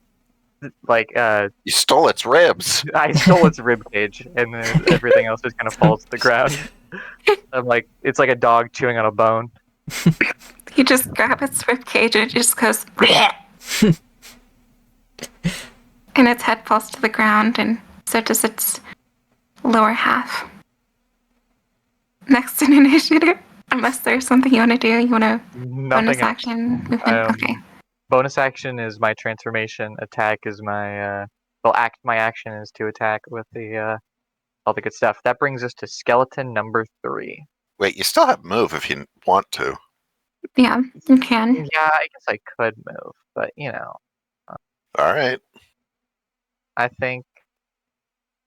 You stole its ribs. I stole its rib cage, and then everything else just kind of falls to the ground. I'm like, it's like a dog chewing on a bone. You just grab its rib cage and it just goes, and its head falls to the ground, and so does its lower half. Next in initiative, unless there's something you want to do, you want to bonus action movement. Okay. Bonus action is my transformation. Attack is my my action is to attack with the all the good stuff. That brings us to skeleton number 3. Wait, you still have move if you want to. Yeah, you can. Yeah, I guess I could move, but All right. I think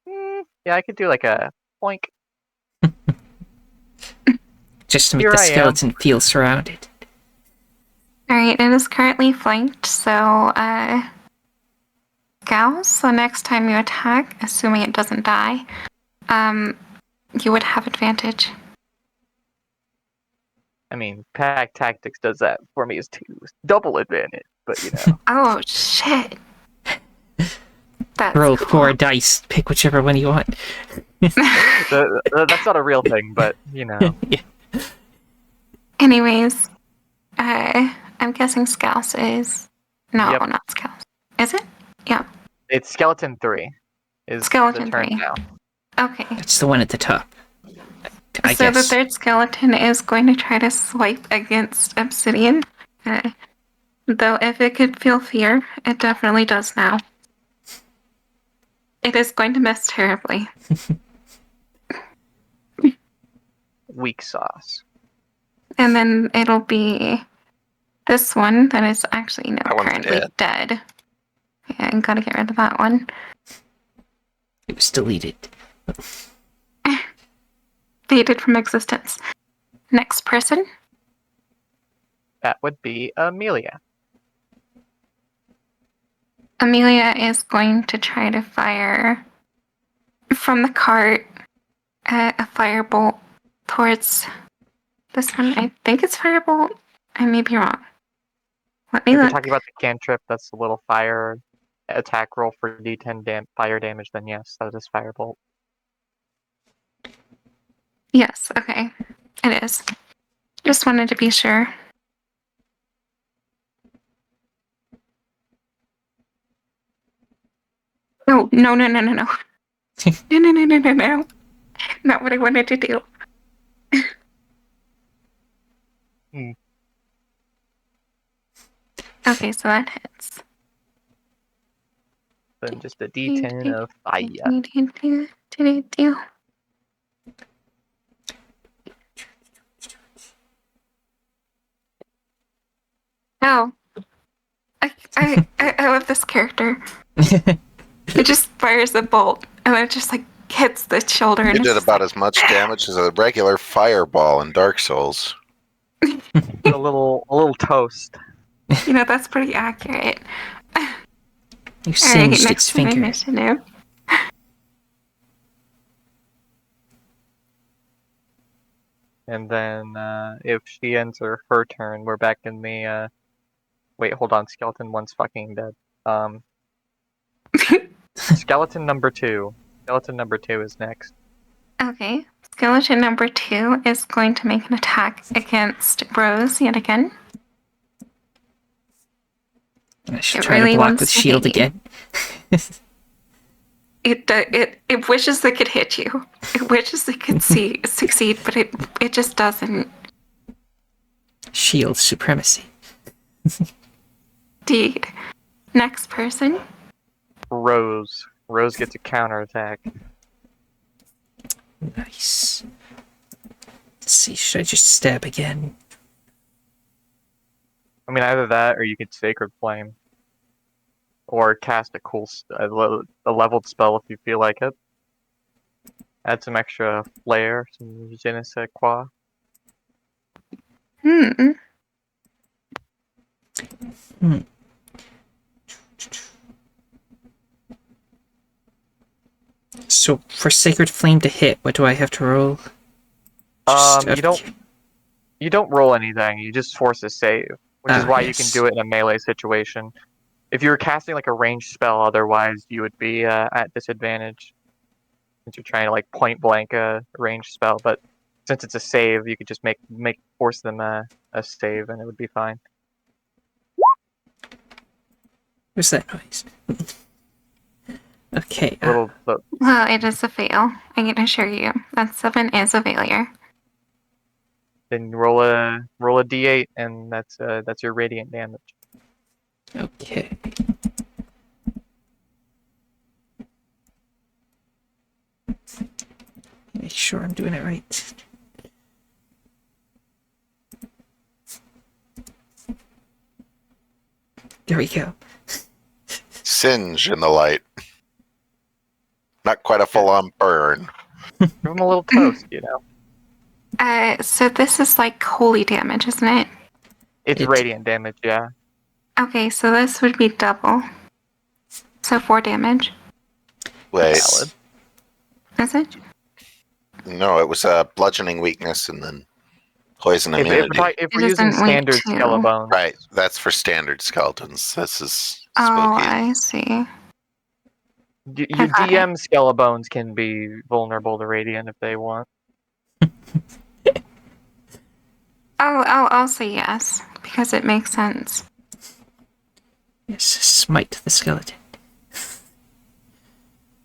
yeah, I could do like a boink. Just to make Here the I am. skeleton feel surrounded. Alright, it is currently flanked, so, Gauss, the next time you attack, assuming it doesn't die, you would have advantage. I mean, pack tactics does that for me as 2 double advantage, but Oh, shit. That's Roll cool. 4 dice. Pick whichever one you want. that's not a real thing, but Yeah. Anyways, I'm guessing Scouse is... No, Yep. not Scouse. Is it? Yeah. it's skeleton 3. Is Skeleton the turn 3. now. Okay. It's the one at the top. I So the guess. third skeleton is going to try to swipe against Obsidian. Though if it could feel fear, it definitely does now. It is going to miss terribly. Weak sauce. And then it'll be this one that is actually That one's currently dead. Yeah, I gotta get rid of that one. It was deleted. Faded from existence. Next person. That would be Amelia. Amelia is going to try to fire from the cart a firebolt towards this one. I think it's firebolt. I may be wrong. Let me If you're look. talking about the cantrip, that's a little fire attack roll for D10 fire damage, then yes, that is firebolt. Yes, okay. It is. Just wanted to be sure. Oh, no. No. No. Not what I wanted to do. Okay, so that hits. Then just a D10 of fire. Oh. I love this character. It just fires a bolt and then it just like hits the shoulder. You And did it's about as much damage as a regular fireball in Dark Souls. a little toast. that's pretty accurate. You Alright, singed its next in finger. initiative. And then if she ends her turn, we're back in the wait, hold on, skeleton 1's fucking dead. Skeleton number 2. Skeleton number 2 is next. Okay. Skeleton number 2 is going to make an attack against Rose yet again. I should It try really to block wants with to shield hit you. again. It wishes it could hit you. It wishes it could succeed, but it just doesn't. Shield supremacy. Indeed. Next person. Rose. Rose gets a counterattack. Nice. Let's see, should I just stab again? I mean, either that or you could Sacred Flame. Or cast a a leveled spell if you feel like it. Add some extra flair, some je ne sais quoi. Hmm. So for Sacred Flame to hit, what do I have to roll? Just You don't roll anything, you just force a save. Which is why you can yes. do it in a melee situation. If you were casting like a ranged spell, otherwise you would be at disadvantage. Since you're trying to like point blank a ranged spell, but since it's a save, you could just force them a save and it would be fine. What's that noise? Okay. Little Well, it is a fail. I can assure you. That 7 is a failure. then roll a d8 and that's your radiant damage. Okay. Make sure I'm doing it right. There we go. Singe in the light. Not quite a full-on burn. Give them a little toast, you know. So this is like holy damage, isn't it? It's It- radiant damage, yeah. Okay, so this would be double. So 4 damage. Wait, Valid. Is it? no, it was a bludgeoning weakness and then poison If immunity. we're using doesn't weight standard 2. Skelebones, Right, that's for standard skeletons. This is spooky. Oh, I see. you I got it. DM Skelebones can be vulnerable to radiant if they want. I'll say yes because it makes sense. Yes, smite the skeleton.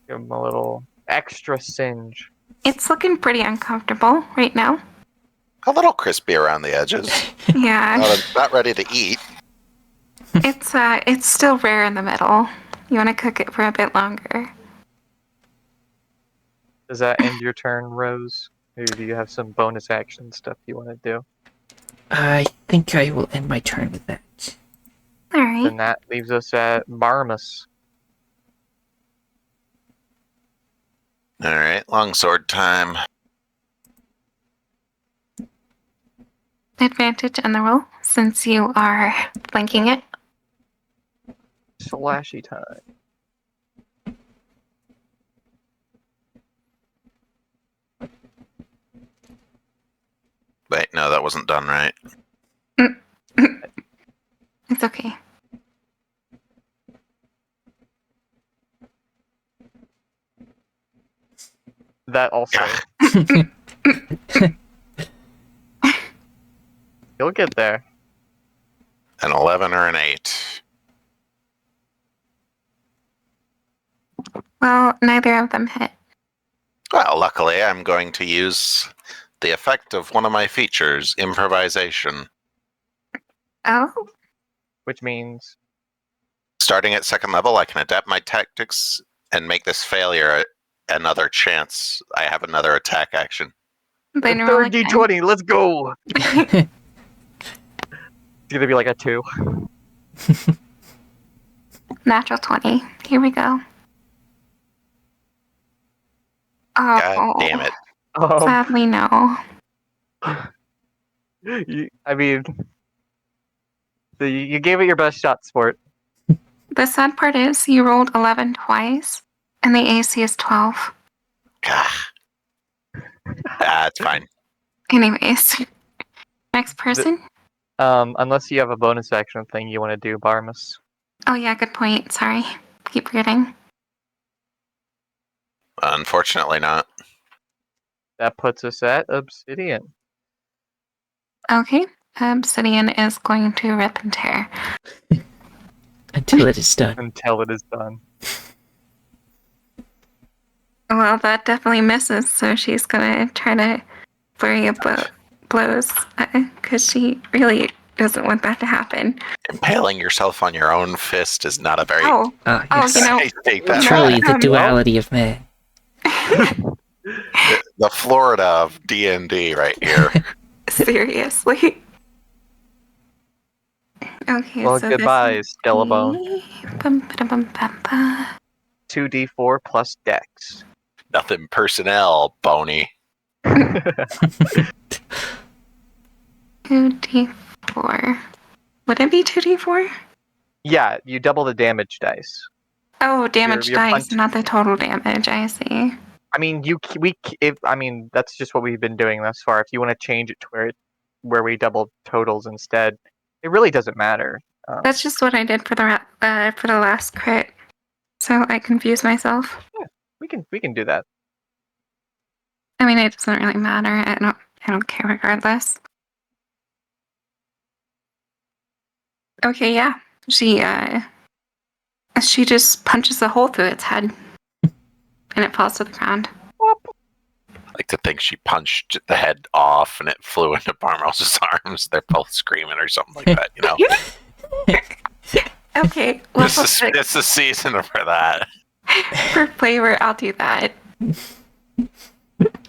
Give them a little extra singe. It's looking pretty uncomfortable right now. A little crispy around the edges. Yeah, Not ready to eat. it's still rare in the middle. You want to cook it for a bit longer. Does that end your turn, Rose? Or do you have some bonus action stuff you want to do? I think I will end my turn with that. All right. Then that leaves us at Barmus. Alright, longsword time. Advantage on the roll since you are flanking it. Slashy time. Wait, no, that wasn't done right. It's okay. That also. You'll get there. An 11 or an 8. Well, neither of them hit. Well, luckily, I'm going to use the effect of one of my features, improvisation. Oh, Which means Starting at second level, I can adapt my tactics and make this failure another chance. I have another attack action. then roll third again. D20. Let's go. It's gonna be like a 2. Natural 20. Here we go. Oh, God damn it. Sadly, no. I mean, you gave it your best shot, sport. The sad part is you rolled 11 twice, and the AC is 12. That's fine. Anyways, next person. Unless you have a bonus action thing you want to do, Barmus. Oh yeah, good point. Sorry, keep forgetting. Unfortunately not. That puts us at Obsidian. Okay, Obsidian is going to rip and tear. Until it is done. Until it is done. Well, that definitely misses, so she's gonna try to flurry of blows because she really doesn't want that to happen. Impaling yourself on your own fist is not a very Oh, Yes. you know, I take that Truly, back. the duality of man. The Florida of D&D right here. seriously. Okay, Well, so goodbye, this is Skellabone. Bum, ba, bum, bum, ba. 2d4 plus dex. Nothing personnel, Boney. 2d4. Would it be 2d4? Yeah, you double the damage dice. Oh, damage Your dice, punch- not the total damage. I see. I mean, that's just what we've been doing thus far. If you want to change it to where we double totals instead, it really doesn't matter. That's just what I did for the last crit. So I confused myself. We can do that. I mean, it doesn't really matter. I don't care regardless. Okay, yeah. She just punches a hole through its head, and it falls to the ground. I like to think she punched the head off and it flew into Barmel's arms. They're both screaming or something like that, you know? Okay, well, It's the season for that. for flavor, I'll do that.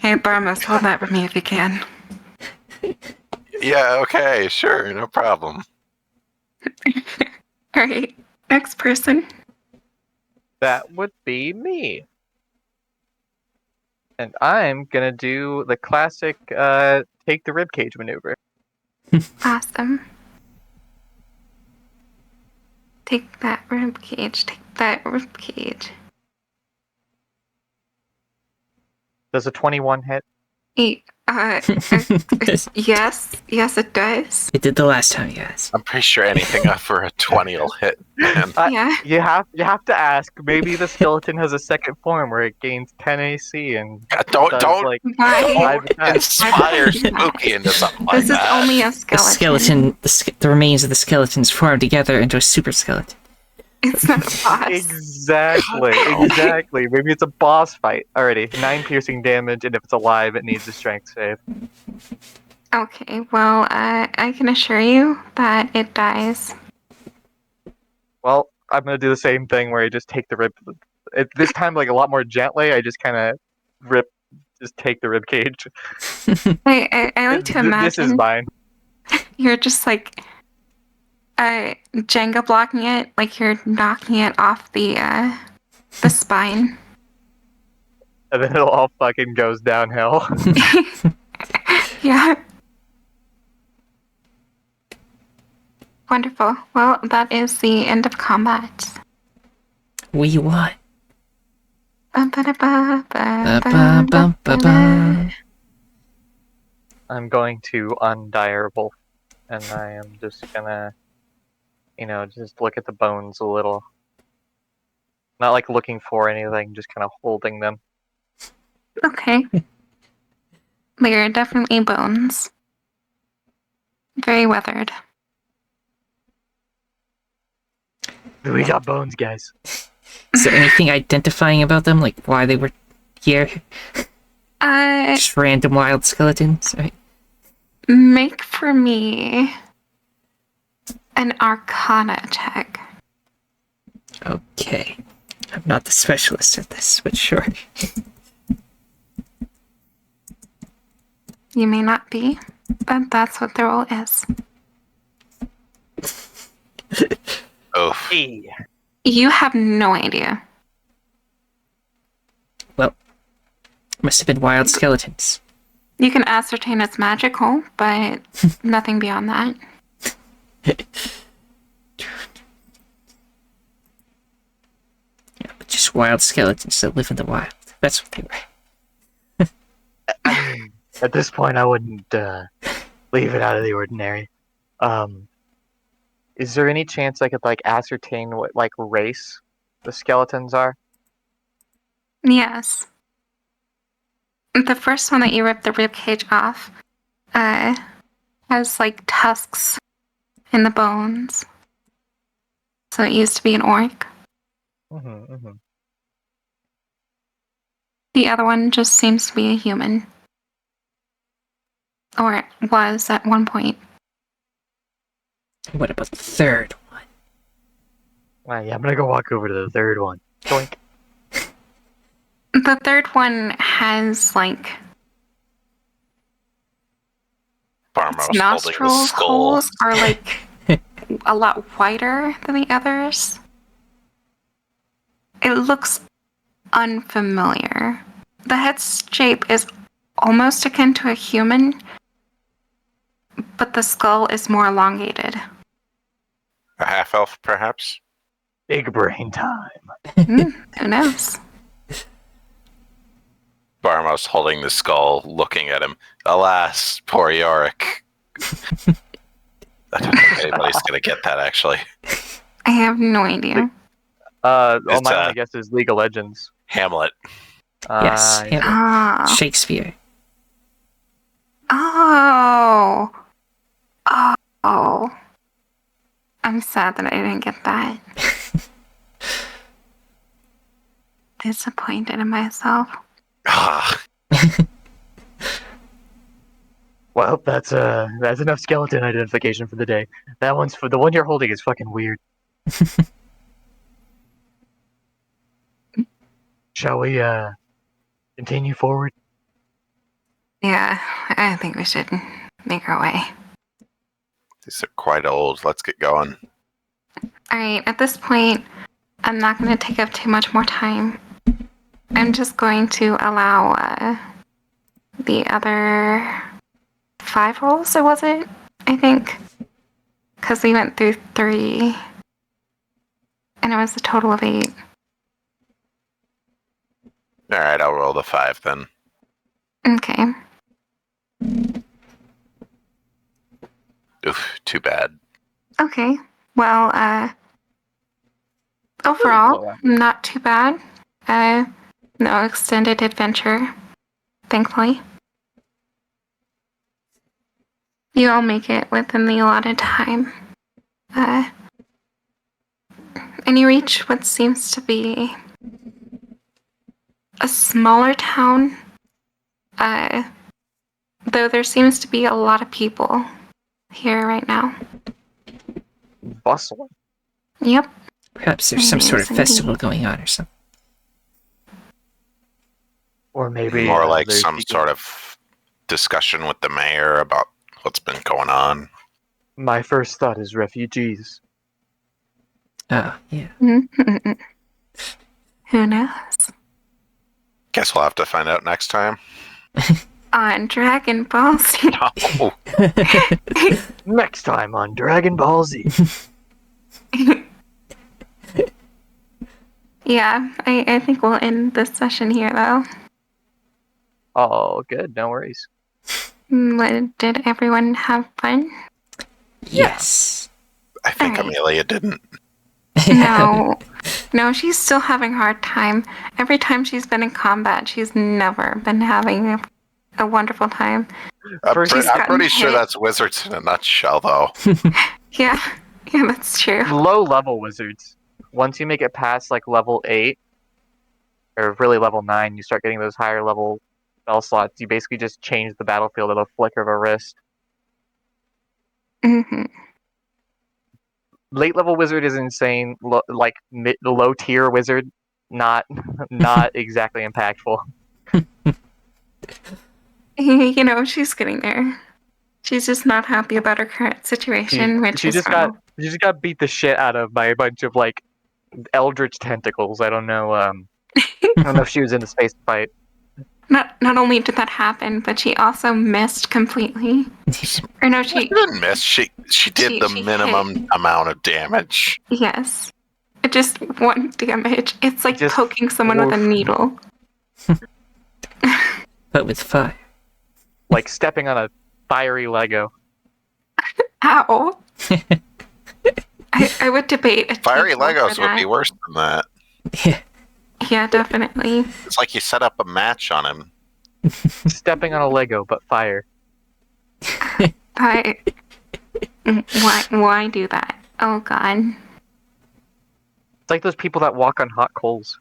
Hey, Barmos, hold that for me if you can. Yeah, okay, sure, no problem. All right, next person. That would be me. And I'm gonna do the classic take the ribcage maneuver. Awesome. Take that rib cage. Take that rib cage. Does a 21 hit? Yes, it does. It did the last time, guys. I'm pretty sure anything up for a 20 will hit, man. Yeah. You have to ask. Maybe the skeleton has a second form where it gains 10 AC and Don't does, like Why? 5 attacks. inspire Spooky into something like This is that. only a The skeleton. the remains of the skeletons form together into a super skeleton. It's not a boss. Exactly. Maybe it's a boss fight. Alrighty, 9 piercing damage, and if it's alive, it needs a strength save. Okay, well, I can assure you that it dies. Well, I'm gonna do the same thing where I just take the rib. This time, like a lot more gently. I just kind of just take the rib cage. I like to This is imagine mine. you're just like Jenga blocking it, like you're knocking it off the spine. And then it all fucking goes downhill. Yeah. Wonderful. Well, that is the end of combat. We won. Ba-ba-da-ba-ba-ba-ba-ba. I'm going to undire Wolf, and I am just gonna, just look at the bones a little. Not like looking for anything, just kind of holding them. Okay. They are definitely bones. Very weathered. We got bones, guys. Is there anything identifying about them, like why they were here? Just random wild skeletons, right? Make for me an Arcana check. Okay. I'm not the specialist at this, but sure. You may not be, but that's what the role is. Oof. Hey. You have no idea. Well, must have been wild skeletons. You can ascertain it's magical, but nothing beyond that. Yeah, but just wild skeletons that live in the wild. That's what they were. At this point, I wouldn't leave it out of the ordinary. Is there any chance I could ascertain what race the skeletons are? Yes. The first one that you ripped the ribcage off has tusks in the bones. So it used to be an orc. Mm-hmm. The other one just seems to be a human. Or it was at one point. What about the third one? Yeah, I'm gonna go walk over to the third one. Doink. The third one has like Barmos its holding the nostrils skull. holes are like a lot wider than the others. It looks unfamiliar. The head shape is almost akin to a human, but the skull is more elongated. A half elf, perhaps? Big brain time. Who knows? Barmos holding the skull, looking at him. Alas, poor Yorick. I don't think anybody's gonna get that, actually. I have no idea. My It's, only guess is League of Legends. Hamlet. Yes, Yeah. Ah. Shakespeare. Oh. Oh. I'm sad that I didn't get that. Disappointed in myself. Ah, Well, that's enough skeleton identification for the day. That one's for the one you're holding is fucking weird. Shall we continue forward? Yeah, I think we should make our way. these are quite old. Let's get going. Alright, at this point, I'm not going to take up too much more time. I'm just going to allow the other 5 rolls, or was it? I think. Because we went through 3. And it was a total of 8. Alright, I'll roll the 5 then. Okay. Oof, too bad. Okay. Well, overall, not too bad. No extended adventure, thankfully. You all make it within the allotted time. And you reach what seems to be a smaller town. Though there seems to be a lot of people here right now. Bustling. Yep. Perhaps there's some sort of Yes, festival indeed. going on or something. Or maybe More like there's some people- sort of discussion with the mayor about what's been going on. My first thought is refugees. Oh, yeah. Who knows? Guess we'll have to find out next time. On Dragon Ball Z. Oh, Next time on Dragon Ball Z. Yeah, I think we'll end this session here, though. Oh, good. No worries. Did everyone have fun? Yes. I think Alright. Amelia didn't. No, she's still having a hard time. Every time she's been in combat, she's never been having a wonderful time. First, she's I'm gotten pretty sure hit. that's Wizards in a nutshell, though. Yeah, that's true. Low level wizards. Once you make it past like level 8, or really level 9, you start getting those higher level spell slots. You basically just change the battlefield at a flick of a wrist. Hmm. Late level wizard is insane. Like low tier wizard, not exactly impactful. You know, she's getting there. She's just not happy about her current situation, which She is just normal. got beat the shit out of by a bunch of like eldritch tentacles. I don't know. I don't know if she was in the space fight. Not only did that happen, but she also missed completely. Or no, She didn't miss. She did the she minimum amount of damage. yes. Just 1 damage. It's like Just poking someone with a oof. needle. But with fire. Like stepping on a fiery Lego. Ow. I would debate. a Fiery tequila Legos for would be that. worse than that. Yeah. Yeah, definitely. It's like you set up a match on him. Stepping on a Lego, but fire. But why do that? Oh god. It's like those people that walk on hot coals.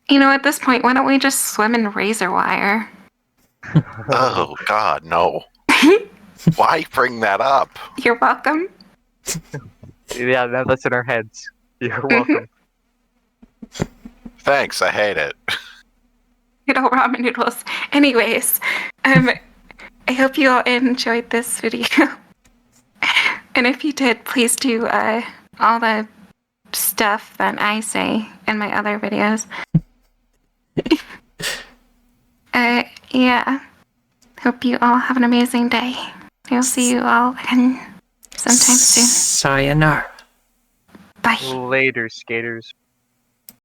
You know, at this point, why don't we just swim in razor wire? Oh, God, no. Why bring that up? You're welcome. Yeah, that's in our heads. You're welcome. Thanks, I hate it. Good old ramen noodles. Anyways, I hope you all enjoyed this video. And if you did, please do all the stuff that I say in my other videos. Yeah. Hope you all have an amazing day. I'll see you all again sometime soon. Sayonara. Bye. Later, skaters.